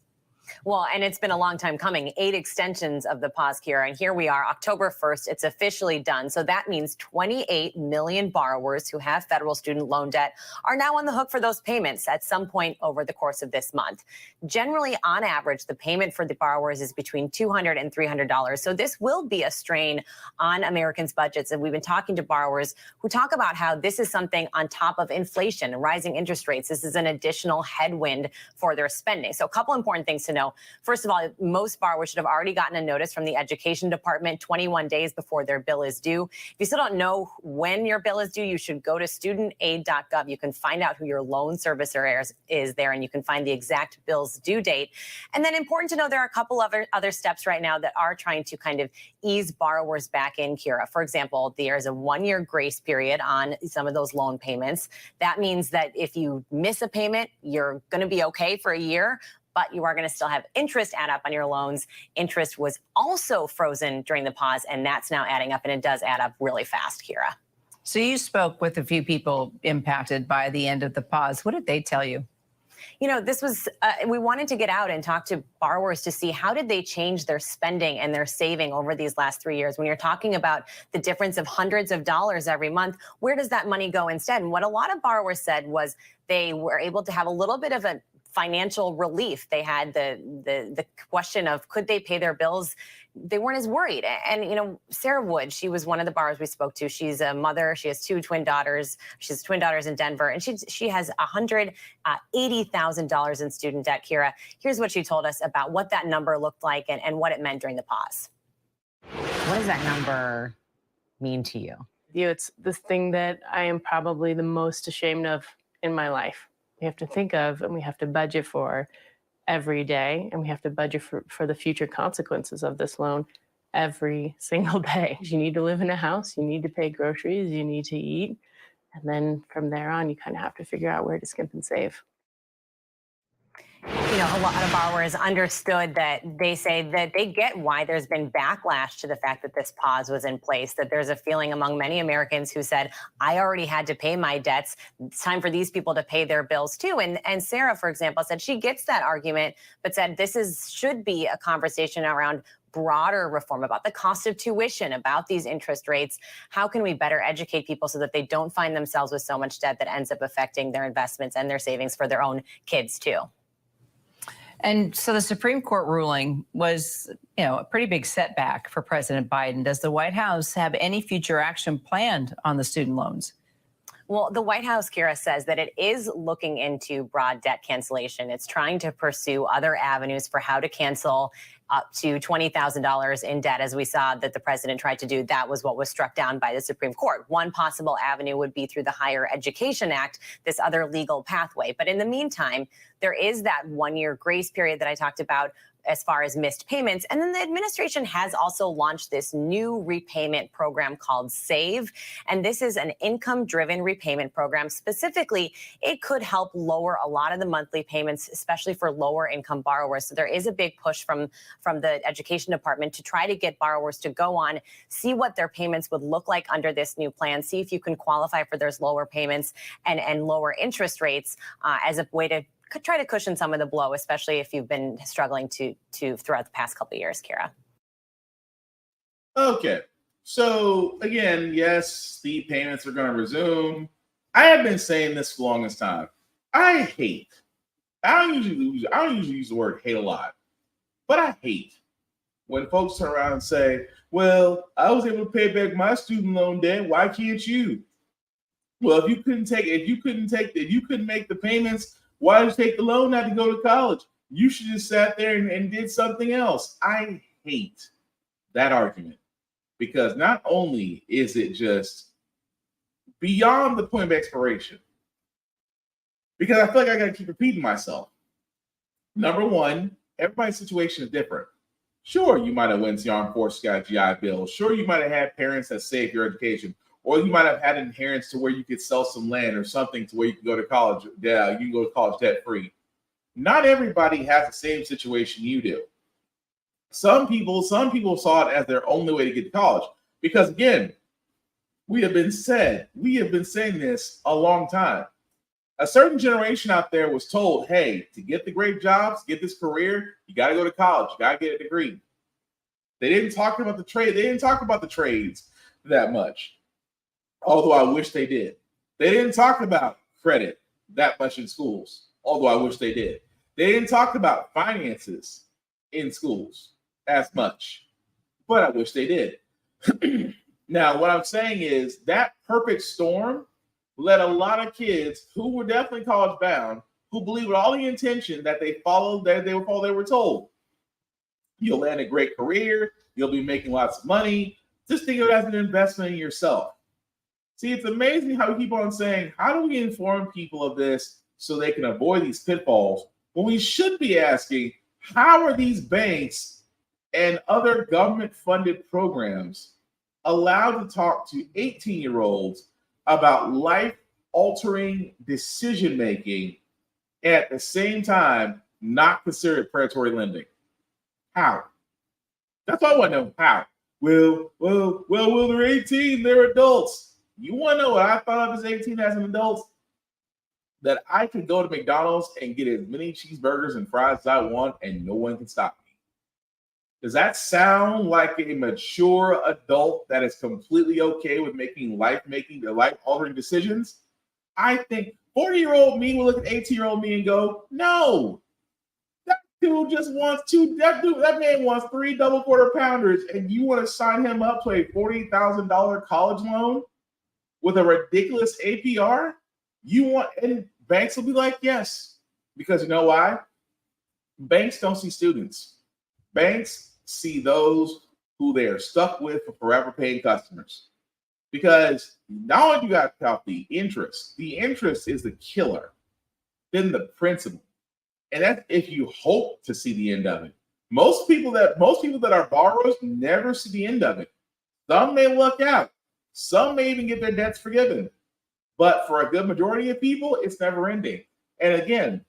Well, and it's been a long time coming, 8 extensions of the pause, Kira, and here we are, October 1st, it's officially done. So that means 28 million borrowers who have federal student loan debt are now on the hook for those payments at some point over the course of this month. Generally, on average, the payment for the borrowers is between $200 and $300. So this will be a strain on Americans' budgets. And we've been talking to borrowers who talk about how this is something on top of inflation and rising interest rates. This is an additional headwind for their spending. So a couple important things to know. First of all, most borrowers should have already gotten a notice from the Education Department 21 days before their bill is due. If you still don't know when your bill is due, you should go to studentaid.gov. You can find out who your loan servicer is there, and you can find the exact bill's due date. And then important to know, there are a couple other steps right now that are trying to kind of ease borrowers back in, Kira. For example, there's a 1-year grace period on some of those loan payments. That means that if you miss a payment, you're going to be okay for a year, but you are going to still have interest add up on your loans. Interest was also frozen during the pause, and that's now adding up, and it does add up really fast, Kira. So you spoke with a few people impacted by the end of the pause. What did they tell you? You know, this was, we wanted to get out and talk to borrowers to see how did they change their spending and their saving over these last 3 years. When you're talking about the difference of hundreds of dollars every month, where does that money go instead? And what a lot of borrowers said was they were able to have a little bit of a financial relief. They had the question of, could they pay their bills? They weren't as worried. And, you know, Sarah Wood, she was one of the borrowers we spoke to. She's a mother. She has 2 twin daughters. She has twin daughters in Denver. And she has $180,000 in student debt, Kira. Here's what she told us about what that number looked like and what it meant during the pause. What does that number mean to you? It's this thing that I am probably the most ashamed of in my life. We have to think of and we have to budget for every day, and we have to budget for the future consequences of this loan every single day. You need to live in a house, you need to pay groceries, you need to eat, and then from there on, you kind of have to figure out where to skimp and save. You know, a lot of borrowers understood that. They say that they get why there's been backlash to the fact that this pause was in place, that there's a feeling among many Americans who said, I already had to pay my debts. It's time for these people to pay their bills too. And Sarah, for example, said she gets that argument, but said this should be a conversation around broader reform about the cost of tuition, about these interest rates. How can we better educate people so that they don't find themselves with so much debt that ends up affecting their investments and their savings for their own kids too? And so the Supreme Court ruling was, you know, a pretty big setback for President Biden. Does the White House have any future action planned on the student loans? Well, the White House, Kira, says that it is looking into broad debt cancellation. It's trying to pursue other avenues for how to cancel up to $20,000 in debt, as we saw that the president tried to do. That was what was struck down by the Supreme Court. One possible avenue would be through the Higher Education Act, this other legal pathway. But in the meantime, there is that 1-year grace period that I talked about as far as missed payments. And then the administration has also launched this new repayment program called SAVE. And this is an income-driven repayment program. Specifically, it could help lower a lot of the monthly payments, especially for lower income borrowers. So there is a big push from the Education Department to try to get borrowers to go on, see what their payments would look like under this new plan, see if you can qualify for those lower payments and lower interest rates as a way to try to cushion some of the blow, especially if you've been struggling to throughout the past couple of years, Kira. Okay. So again, yes, the payments are going to resume. I have been saying this for the longest time. I don't usually use the word hate a lot, but I hate when folks turn around and say, well, I was able to pay back my student loan debt. Why can't you? Well, if you couldn't make the payments, why did you take the loan not to go to college? You should have sat there and did something else. I hate that argument because not only is it just beyond the point of expiration, because I feel like I got to keep repeating myself. Number one, everybody's situation is different. Sure, you might have went to the Armed Forces, got a GI Bill. Sure, you might have had parents that saved your education. Or you might have had an inheritance to where you could sell some land or something to where you could go to college. Yeah, you can go to college debt-free. Not everybody has the same situation you do. Some people saw it as their only way to get to college. Because again, we have been saying this a long time. A certain generation out there was told, hey, to get the great jobs, get this career, you got to go to college, you got to get a degree. They didn't talk about the trade. They didn't talk about the trades that much. Although I wish they did. They didn't talk about credit that much in schools, although I wish they did. They didn't talk about finances in schools as much, but I wish they did. Now, what I'm saying is that perfect storm led a lot of kids who were definitely college bound, who believed with all the intention that they were told. You'll land a great career, you'll be making lots of money. Just think of it as an investment in yourself. See, it's amazing how we keep on saying, how do we inform people of this so they can avoid these pitfalls? When we should be asking, how are these banks and other government-funded programs allowed to talk to 18-year-olds about life-altering decision-making and at the same time not consider it predatory lending? How? That's all I want to know. How? Well, they're 18, they're adults. You want to know what I thought of as 18 as an adult? That I could go to McDonald's and get as many cheeseburgers and fries as I want and no one can stop me. Does that sound like a mature adult that is completely okay with making life-altering decisions? I think 40-year-old me will look at 18-year-old me and go, no. That dude just wants that man wants 3 double quarter pounders and you want to sign him up to a $40,000 college loan with a ridiculous APR? And banks will be like, yes. Because you know why? Banks don't see students. Banks see those who they are stuck with for forever paying customers. Because not only do you got to count the interest is the killer, then the principal. And that's if you hope to see the end of it. Most people that are borrowers never see the end of it. Some may luck out. Some may even get their debts forgiven. But for a good majority of people, it's never ending. And again,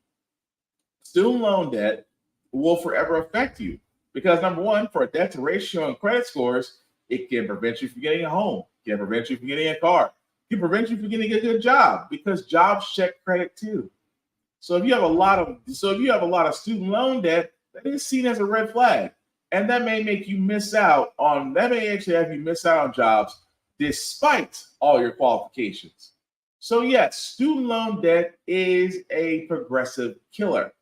student loan debt will forever affect you. Because number one, for a debt to ratio and credit scores, it can prevent you from getting a home. It can prevent you from getting a car. It can prevent you from getting a good job because jobs check credit too. So if you have a lot of student loan debt, that is seen as a red flag. And that may make you miss out on jobs despite all your qualifications. So yes, student loan debt is a progressive killer.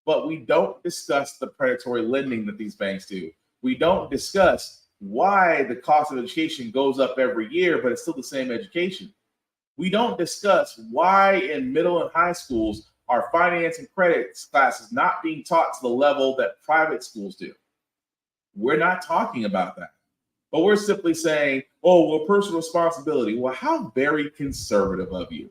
But we don't discuss the predatory lending that these banks do. We don't discuss why the cost of education goes up every year, but it's still the same education. We don't discuss why in middle and high schools are finance and credit classes not being taught to the level that private schools do. We're not talking about that. But we're simply saying, oh, well, personal responsibility. Well, how very conservative of you.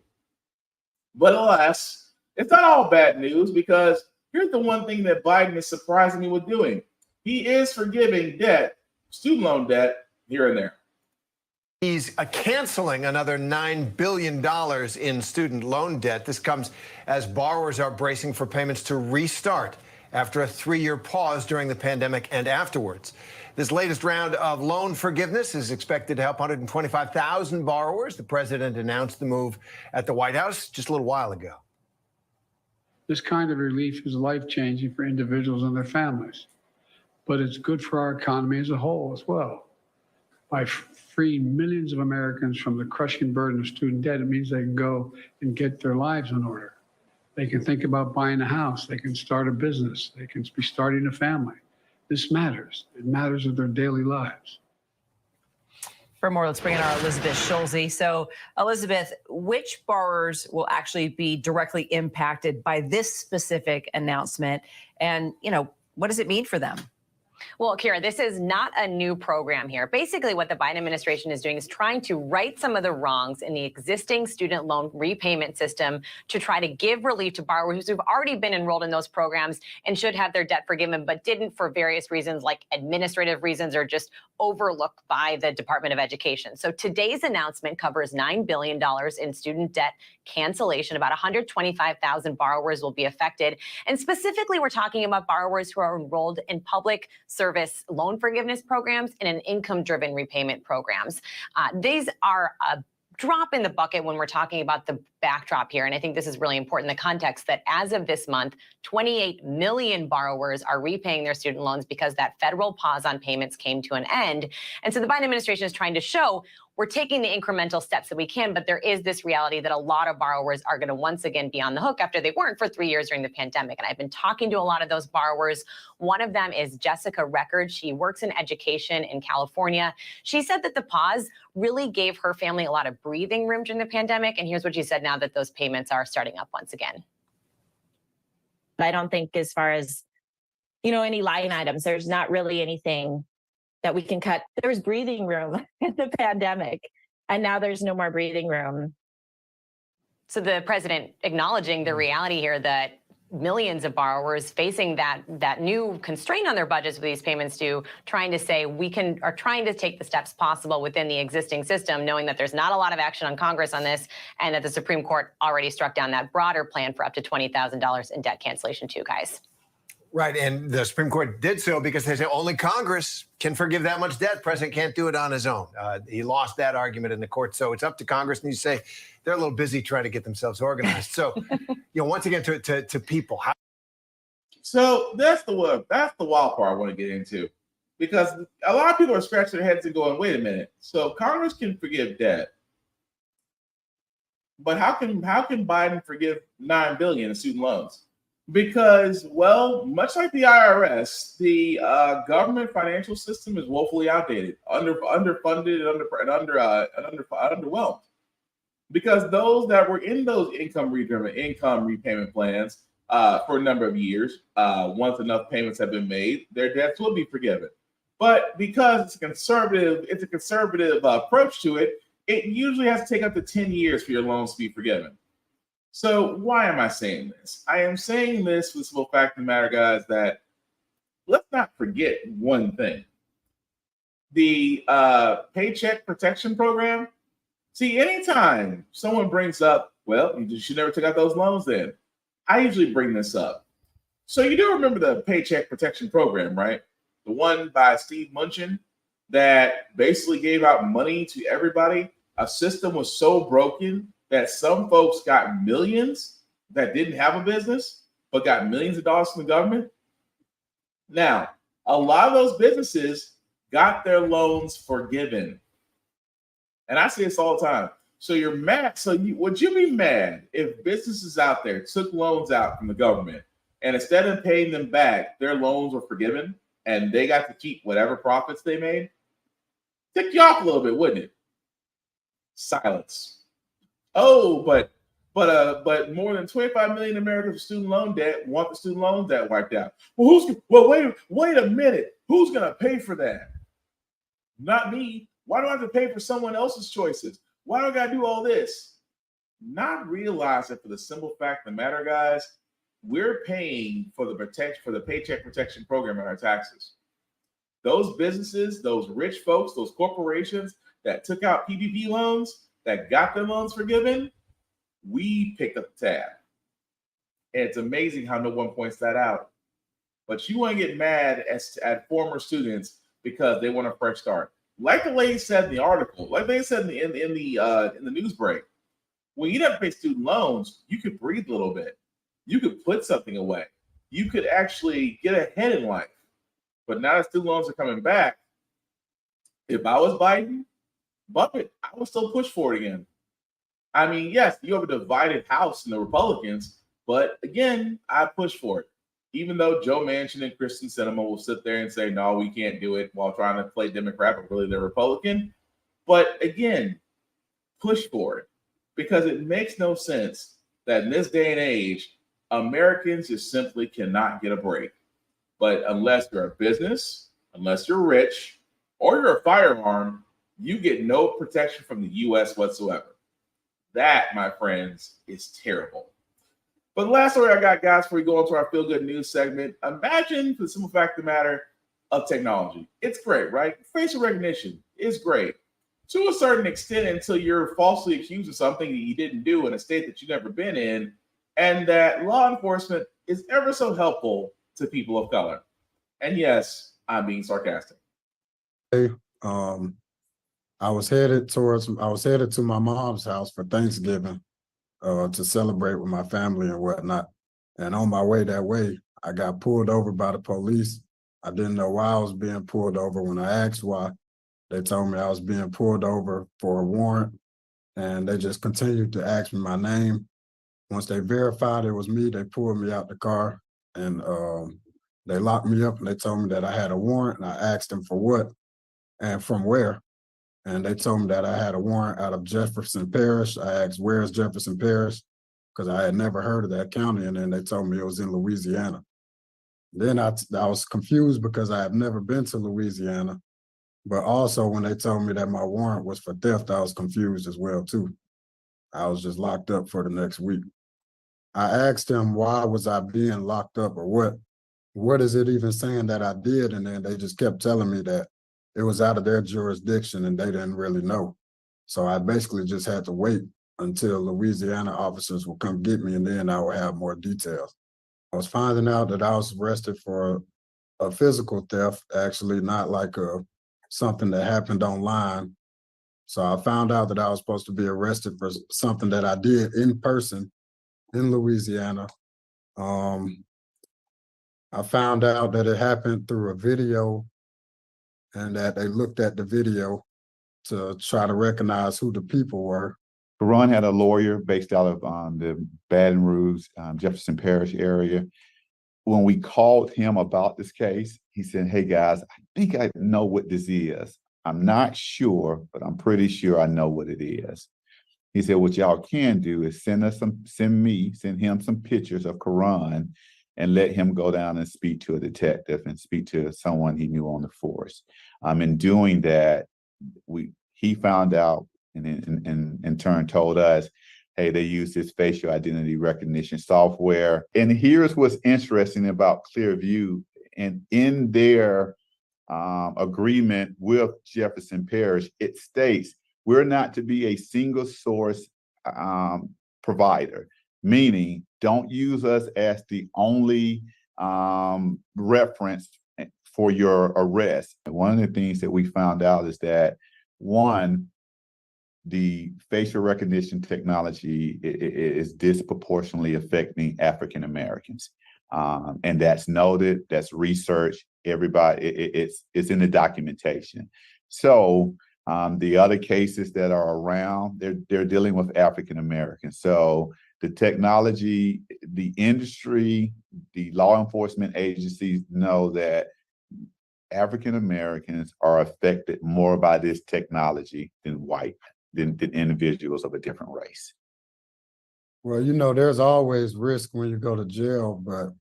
But alas, it's not all bad news, because here's the one thing that Biden is surprising me with doing. He is forgiving debt, student loan debt, here and there. He's canceling another $9 billion in student loan debt. This comes as borrowers are bracing for payments to restart after a 3-year pause during the pandemic and afterwards. This latest round of loan forgiveness is expected to help 125,000 borrowers. The president announced the move at the White House just a little while ago. This kind of relief is life-changing for individuals and their families, but it's good for our economy as a whole as well. By freeing millions of Americans from the crushing burden of student debt, it means they can go and get their lives in order. They can think about buying a house. They can start a business. They can be starting a family. This matters. It matters in their daily lives. For more, let's bring in our Elizabeth Schulze. So, Elizabeth, which borrowers will actually be directly impacted by this specific announcement? And, what does it mean for them? Well, Kira, this is not a new program here. Basically, what the Biden administration is doing is trying to right some of the wrongs in the existing student loan repayment system to try to give relief to borrowers who've already been enrolled in those programs and should have their debt forgiven, but didn't for various reasons like administrative reasons or just overlooked by the Department of Education. So today's announcement covers $9 billion in student debt cancellation. About 125,000 borrowers will be affected. And specifically, we're talking about borrowers who are enrolled in public service loan forgiveness programs and in income-driven repayment programs. These are a drop in the bucket when we're talking about the backdrop here. And I think this is really important in the context that as of this month, 28 million borrowers are repaying their student loans because that federal pause on payments came to an end. And so the Biden administration is trying to show we're taking the incremental steps that we can, but there is this reality that a lot of borrowers are going to once again be on the hook after they weren't for 3 years during the pandemic. And I've been talking to a lot of those borrowers. One of them is Jessica Record. She works in education in California. She said that the pause really gave her family a lot of breathing room during the pandemic. And here's what she said now that those payments are starting up once again. I don't think as far as, any line items, there's not really anything that we can cut. There was breathing room in the pandemic, and now there's no more breathing room. So the president acknowledging the reality here that millions of borrowers facing that new constraint on their budgets with these payments due, trying to say are trying to take the steps possible within the existing system, knowing that there's not a lot of action on Congress on this, and that the Supreme Court already struck down that broader plan for up to $20,000 in debt cancellation too, guys. Right, and the Supreme Court did so because they say only Congress can forgive that much debt. The president can't do it on his own. He lost that argument in the court, so it's up to Congress. And you say they're a little busy trying to get themselves organized. So, once again, to people. So that's the wild part I want to get into, because a lot of people are scratching their heads and going, "Wait a minute." So Congress can forgive debt, but how can Biden forgive $9 billion in student loans? Because, well, much like the IRS, the government financial system is woefully outdated, underfunded, and underwhelmed. Because those that were in those income repayment plans for a number of years, once enough payments have been made, their debts will be forgiven. But because it's a conservative approach to it, it usually has to take up to 10 years for your loans to be forgiven. So why am I saying this? I am saying this for the simple fact of the matter, guys, that let's not forget one thing. The Paycheck Protection Program. See, anytime someone brings up, well, you should never take out those loans then, I usually bring this up. So you do remember the Paycheck Protection Program, right? The one by Steve Mnuchin that basically gave out money to everybody. A system was so broken that some folks got millions that didn't have a business, but got millions of dollars from the government. Now, a lot of those businesses got their loans forgiven. And I say this all the time. So you're mad. Would you be mad if businesses out there took loans out from the government and instead of paying them back, their loans were forgiven and they got to keep whatever profits they made? Tick you off a little bit, wouldn't it? Silence. Oh, but more than 25 million Americans with student loan debt want the student loan debt wiped out. Well, wait a minute. Who's gonna pay for that? Not me. Why do I have to pay for someone else's choices? Why do I gotta do all this? Not realizing, for the simple fact of the matter, guys, we're paying for the paycheck protection program in our taxes. Those businesses, those rich folks, those corporations that took out PPP loans, that got their loans forgiven, we picked up the tab. And it's amazing how no one points that out. But you want to get mad at former students because they want a fresh start. Like the lady said in the article, like they said in the news break, when you don't pay student loans, you could breathe a little bit. You could put something away. You could actually get ahead in life. But now that student loans are coming back, if I was Biden, bump it. I would still push for it again. I mean, yes, you have a divided House in the Republicans, but again, I push for it. Even though Joe Manchin and Kyrsten Sinema will sit there and say, no, we can't do it while trying to play Democrat, but really they're Republican. But again, push for it, because it makes no sense that in this day and age, Americans just simply cannot get a break. But unless you're a business, unless you're rich, or you're a firearm, you get no protection from the U.S. whatsoever. That, my friends, is terrible. But the last story I got, guys, before we go into our Feel Good News segment, imagine, for the simple fact of the matter, of technology. It's great, right? Facial recognition is great. To a certain extent, until you're falsely accused of something that you didn't do in a state that you've never been in, and that law enforcement is ever so helpful to people of color. And yes, I'm being sarcastic. I was headed to my mom's house for Thanksgiving to celebrate with my family and whatnot. And on my way that way, I got pulled over by the police. I didn't know why I was being pulled over. When I asked why, they told me I was being pulled over for a warrant, and they just continued to ask me my name. Once they verified it was me, they pulled me out the car, and they locked me up, and they told me that I had a warrant, and I asked them for what and from where. And they told me that I had a warrant out of Jefferson Parish. I asked, where's Jefferson Parish? Because I had never heard of that county, and then they told me it was in Louisiana. Then I was confused because I have never been to Louisiana. But also when they told me that my warrant was for theft, I was confused as well too. I was just locked up for the next week. I asked them, why was I being locked up, or what is it even saying that I did? And then they just kept telling me that it was out of their jurisdiction and they didn't really know. So I basically just had to wait until Louisiana officers would come get me, and then I would have more details. I was finding out that I was arrested for a physical theft, actually, not like something that happened online. So I found out that I was supposed to be arrested for something that I did in person in Louisiana. I found out that it happened through a video, and that they looked at the video to try to recognize who the people were. Ron had a lawyer based out of the Baton Rouge, Jefferson Parish area. When we called him about this case, he said, hey guys, I think I know what this is. I'm not sure, but I'm pretty sure I know what it is. He said, what y'all can do is send him some pictures of Karan, and let him go down and speak to a detective and speak to someone he knew on the force. In doing that, he found out, and in turn told us, hey, they use this facial identity recognition software. And here's what's interesting about Clearview, and in their agreement with Jefferson Parish, it states we're not to be a single source provider, meaning don't use us as the only reference for your arrest. And one of the things that we found out is that, one, the facial recognition technology is disproportionately affecting African Americans. And that's noted, that's researched, everybody, it's in the documentation. So the other cases that are around, they're dealing with African Americans. So the technology, the industry, the law enforcement agencies know that African Americans are affected more by this technology than individuals of a different race. Well, you know, there's always risk when you go to jail, but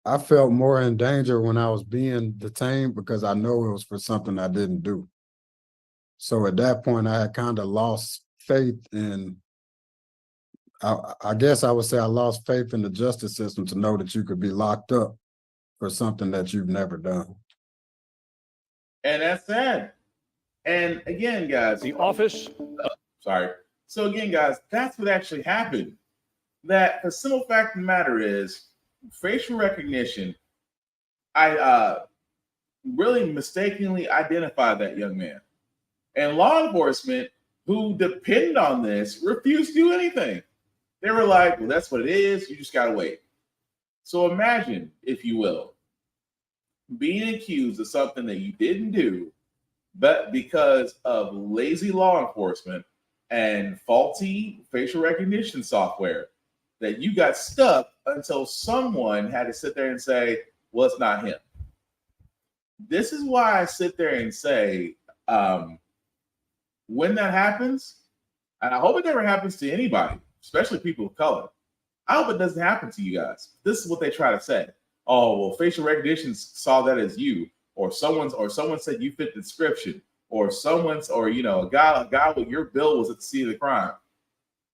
I felt more in danger when I was being detained because I know it was for something I didn't do. So at that point, I had kind of lost faith in, I guess I would say I lost faith in the justice system to know that you could be locked up for something that you've never done. And that's sad. And again, guys, The office. Sorry. So again, guys, that's what actually happened. That the simple fact of the matter is, facial recognition, I really mistakenly identified that young man. And law enforcement, who depended on this, refused to do anything. They were like, well, that's what it is. You just got to wait. So imagine, if you will, being accused of something that you didn't do, but because of lazy law enforcement and faulty facial recognition software, that you got stuck until someone had to sit there and say, well, it's not him. This is why I sit there and say, when that happens, and I hope it never happens to anybody, especially people of color. I hope it doesn't happen to you guys. This is what they try to say. Oh, well, facial recognition saw that as you, or someone said you fit the description, or a guy with your bill was at the scene of the crime,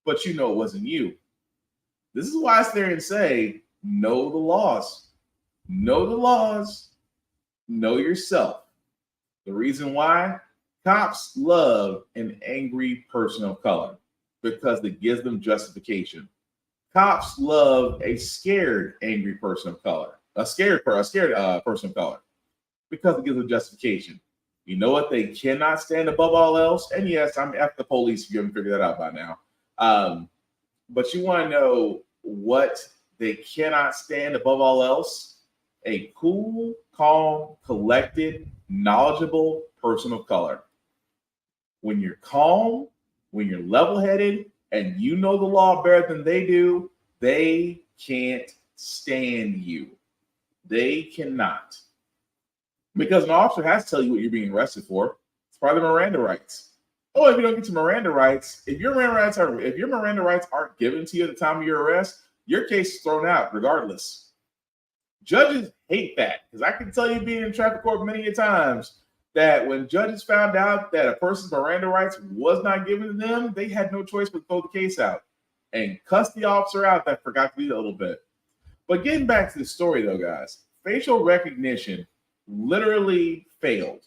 but you know it wasn't you. This is why I sit there and say, know the laws. Know the laws. Know yourself. The reason why? Cops love an angry person of color because it gives them justification. Cops love a scared, angry person of color, a scared person of color, because it gives them justification. You know what? They cannot stand above all else. And yes, I'm after the police if you haven't figured that out by now. But you want to know what they cannot stand above all else? A cool, calm, collected, knowledgeable person of color. When you're calm, when you're level-headed, and you know the law better than they do, they can't stand you. They cannot. Because an officer has to tell you what you're being arrested for. It's part of the Miranda rights. Oh, if you don't get to Miranda rights, if your Miranda rights aren't given to you at the time of your arrest, your case is thrown out regardless. Judges hate that, because I can tell you, being in traffic court many times, that when judges found out that a person's Miranda rights was not given to them, they had no choice but to throw the case out and cuss the officer out that forgot to do that a little bit. But getting back to the story, though, guys, facial recognition literally failed.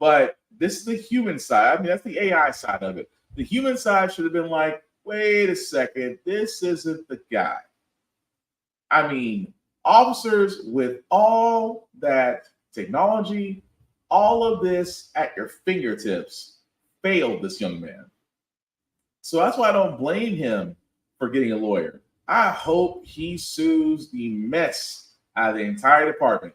But this is the human side. I mean, that's the AI side of it. The human side should have been like, wait a second, this isn't the guy. I mean, officers with all that technology, all of this at your fingertips, failed this young man. So that's why I don't blame him for getting a lawyer. I hope he sues the mess out of the entire department.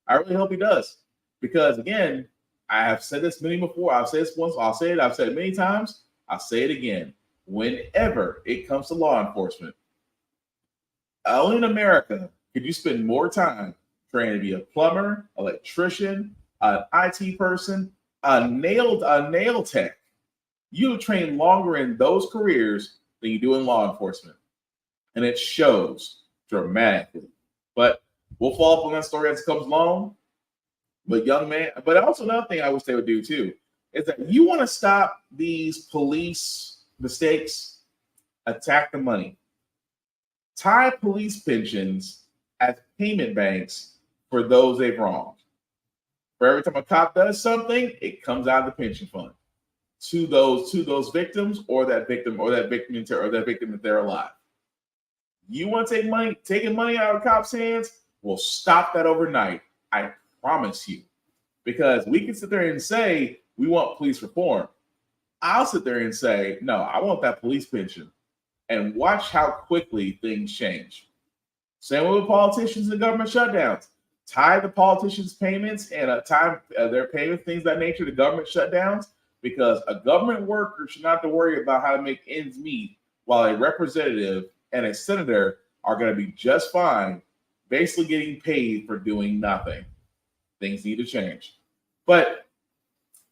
I really hope he does. Because again, I have said this many before. I've said this once, I've said it many times, I'll say it again. Whenever it comes to law enforcement, only in America could you spend more time training to be a plumber, electrician, an IT person, a nail tech. You train longer in those careers than you do in law enforcement. And it shows dramatically. But we'll follow up on that story as it comes along. But young man, but also another thing I wish they would do too, is that you want to stop these police mistakes, attack the money. Tie police pensions as payment banks for those they've wronged. For every time a cop does something, it comes out of the pension fund to those victims or that victim if they're alive. You want to taking money out of cops' hands? We'll stop that overnight. I promise you. Because we can sit there and say we want police reform. I'll sit there and say, no, I want that police pension. And watch how quickly things change. Same with politicians and government shutdowns. Tie the politicians' payments and tie their payments, things of that nature, to government shutdowns, because a government worker should not have to worry about how to make ends meet, while a representative and a senator are going to be just fine, basically getting paid for doing nothing. Things need to change. But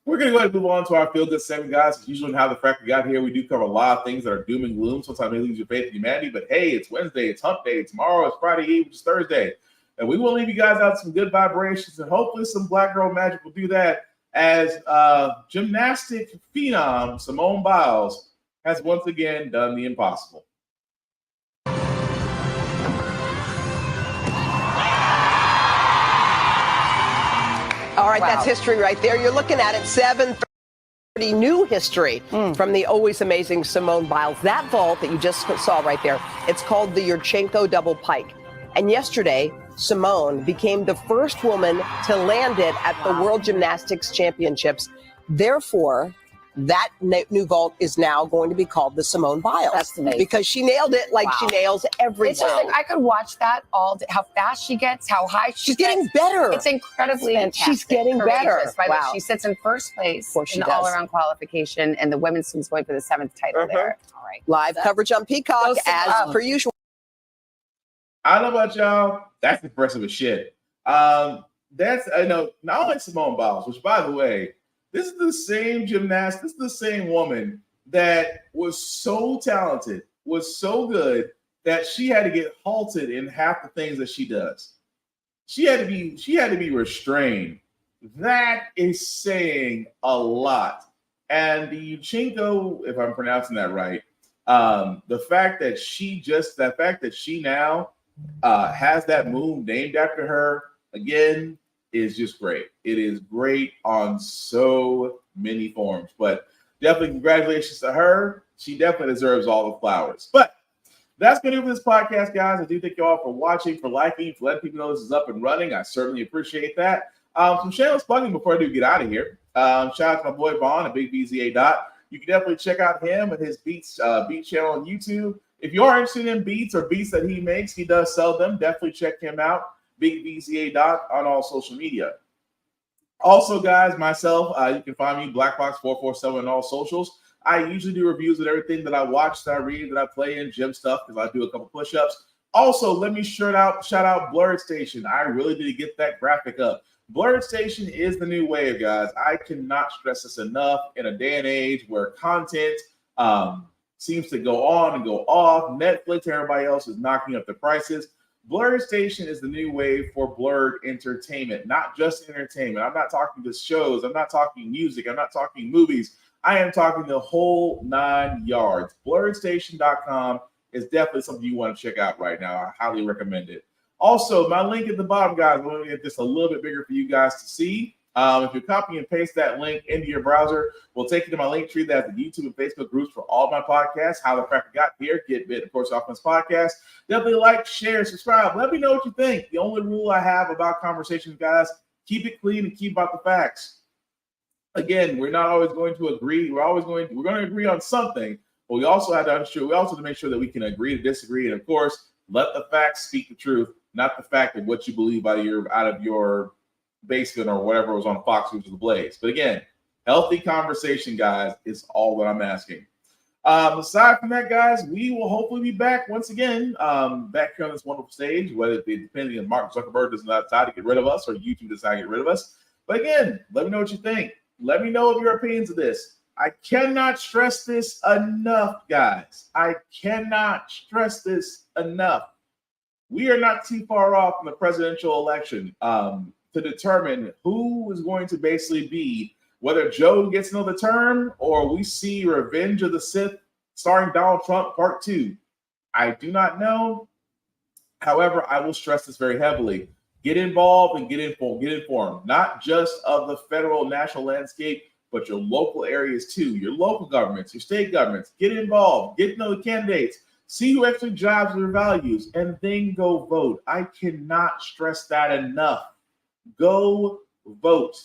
We're going to go ahead and move on to our Feel Good segment, guys. As usual, how the Frack we got here, we do cover a lot of things that are doom and gloom. Sometimes you lose your faith in humanity, but hey, it's Wednesday, it's hump day. Tomorrow is Friday Eve, which is Thursday. And we will leave you guys out some good vibrations, and hopefully some Black Girl Magic will do that as gymnastic phenom Simone Biles has once again done the impossible. All right, that's history right there. You're looking at it, 7:30 new history from the always amazing Simone Biles. That vault that you just saw right there, it's called the Yurchenko double pike. And yesterday, Simone became the first woman to land it at the World Gymnastics Championships. Therefore, that new vault is now going to be called the Simone Biles. That's amazing. Because she nailed it like she nails everything. It's just like I could watch that all day. How fast she gets, how high she's getting better. It's incredibly fantastic. She's getting better. By the way, Wow. she sits in first place in the does. all-around qualification, and the women's team's going for the 7th title there. All right. Live coverage on Peacock as per usual. I don't know about y'all. That's impressive as shit. That's not only Simone Biles, which by the way, this is the same gymnast. This is the same woman that was so talented, was so good that she had to get halted in half the things that she does. She had to be restrained. That is saying a lot. And the Yurchenko, if I'm pronouncing that right, the fact that she now has that move named after her again is just great. It is great on so many forms, but definitely congratulations to her. She definitely deserves all the flowers. But that's going to do for this podcast, guys. I do thank you all for watching, for liking, for letting people know this is up and running. I certainly appreciate that. Some shameless plugging before I do get out of here. Shout out to my boy Vaughn at Big BZA Dot. You can definitely check out him and his beat channel on YouTube. If you are interested in beats or beats that he makes, he does sell them. Definitely check him out. Big BZA Dot on all social media. Also, guys, myself, you can find me Blackbox447 on all socials. I usually do reviews of everything that I watch, that I read, that I play in, gym stuff, because I do a couple push-ups. Also, let me shout out Blurred Station. I really did get that graphic up. Blurred Station is the new wave, guys. I cannot stress this enough in a day and age where content seems to go on and go off. Netflix and everybody else is knocking up the prices. Blurred Station is the new wave for blurred entertainment, not just entertainment. I'm not talking just shows. I'm not talking music. I'm not talking movies. I am talking the whole 9 yards. BlurredStation.com is definitely something you want to check out right now. I highly recommend it. Also, my link at the bottom, guys, I'm going to get this a little bit bigger for you guys to see. If you copy and paste that link into your browser, we'll take you to my link tree that has the YouTube and Facebook groups for all my podcasts. How the Frack got here, Get Bit, of course, Offense Podcast. Definitely like, share, subscribe. Let me know what you think. The only rule I have about conversations, guys, keep it clean and keep out the facts. Again, we're not always going to agree. We're going to agree on something, but we also have to make sure that we can agree to disagree. And of course, let the facts speak the truth, not the fact of what you believe out of your basement or whatever was on Fox News or The Blaze. But again, healthy conversation, guys, is all that I'm asking. Aside from that, guys, we will hopefully be back once again, back here on this wonderful stage, whether it be depending on Mark Zuckerberg does not decide to get rid of us or YouTube decide to get rid of us. But again, let me know what you think. Let me know of your opinions of this. I cannot stress this enough, guys. I cannot stress this enough. We are not too far off from the presidential election to determine who is going to basically be, whether Joe gets another term or we see Revenge of the Sith starring Donald Trump Part 2. I do not know. However, I will stress this very heavily. Get involved and get informed, not just of the federal national landscape, but your local areas too, your local governments, your state governments. Get involved, get to know the candidates, see who actually drives their values, and then go vote. I cannot stress that enough. Go vote.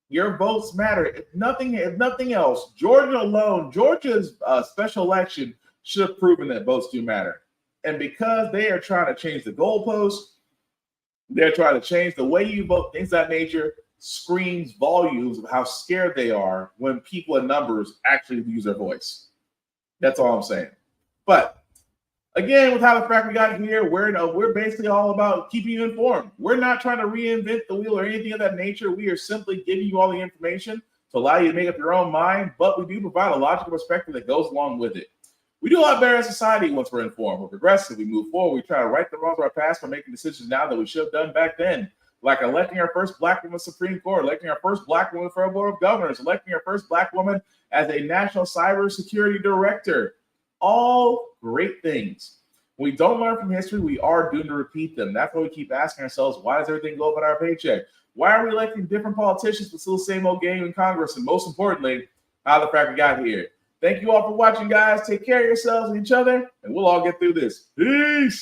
Your votes matter. If nothing else, Georgia's special election should have proven that votes do matter. And because they are trying to change the goalposts, they're trying to change the way you vote, things of that nature, screams volumes of how scared they are when people in numbers actually use their voice. That's all I'm saying. But Again, with how the Frack we got here, we're basically all about keeping you informed. We're not trying to reinvent the wheel or anything of that nature. We are simply giving you all the information to allow you to make up your own mind, but we do provide a logical perspective that goes along with it. We do a lot better as a society once we're informed. We're progressive. We move forward. We try to right the wrongs of our past by making decisions now that we should have done back then, like electing our first Black woman Supreme Court, electing our first Black woman for our Board of Governors, electing our first Black woman as a National Cybersecurity Director. All great things. When we don't learn from history, we are doomed to repeat them. That's why we keep asking ourselves, why does everything go up on our paycheck? Why are we electing different politicians but still the same old game in Congress? And most importantly, how the Frack we got here. Thank you all for watching, guys. Take care of yourselves and each other, and we'll all get through this. Peace.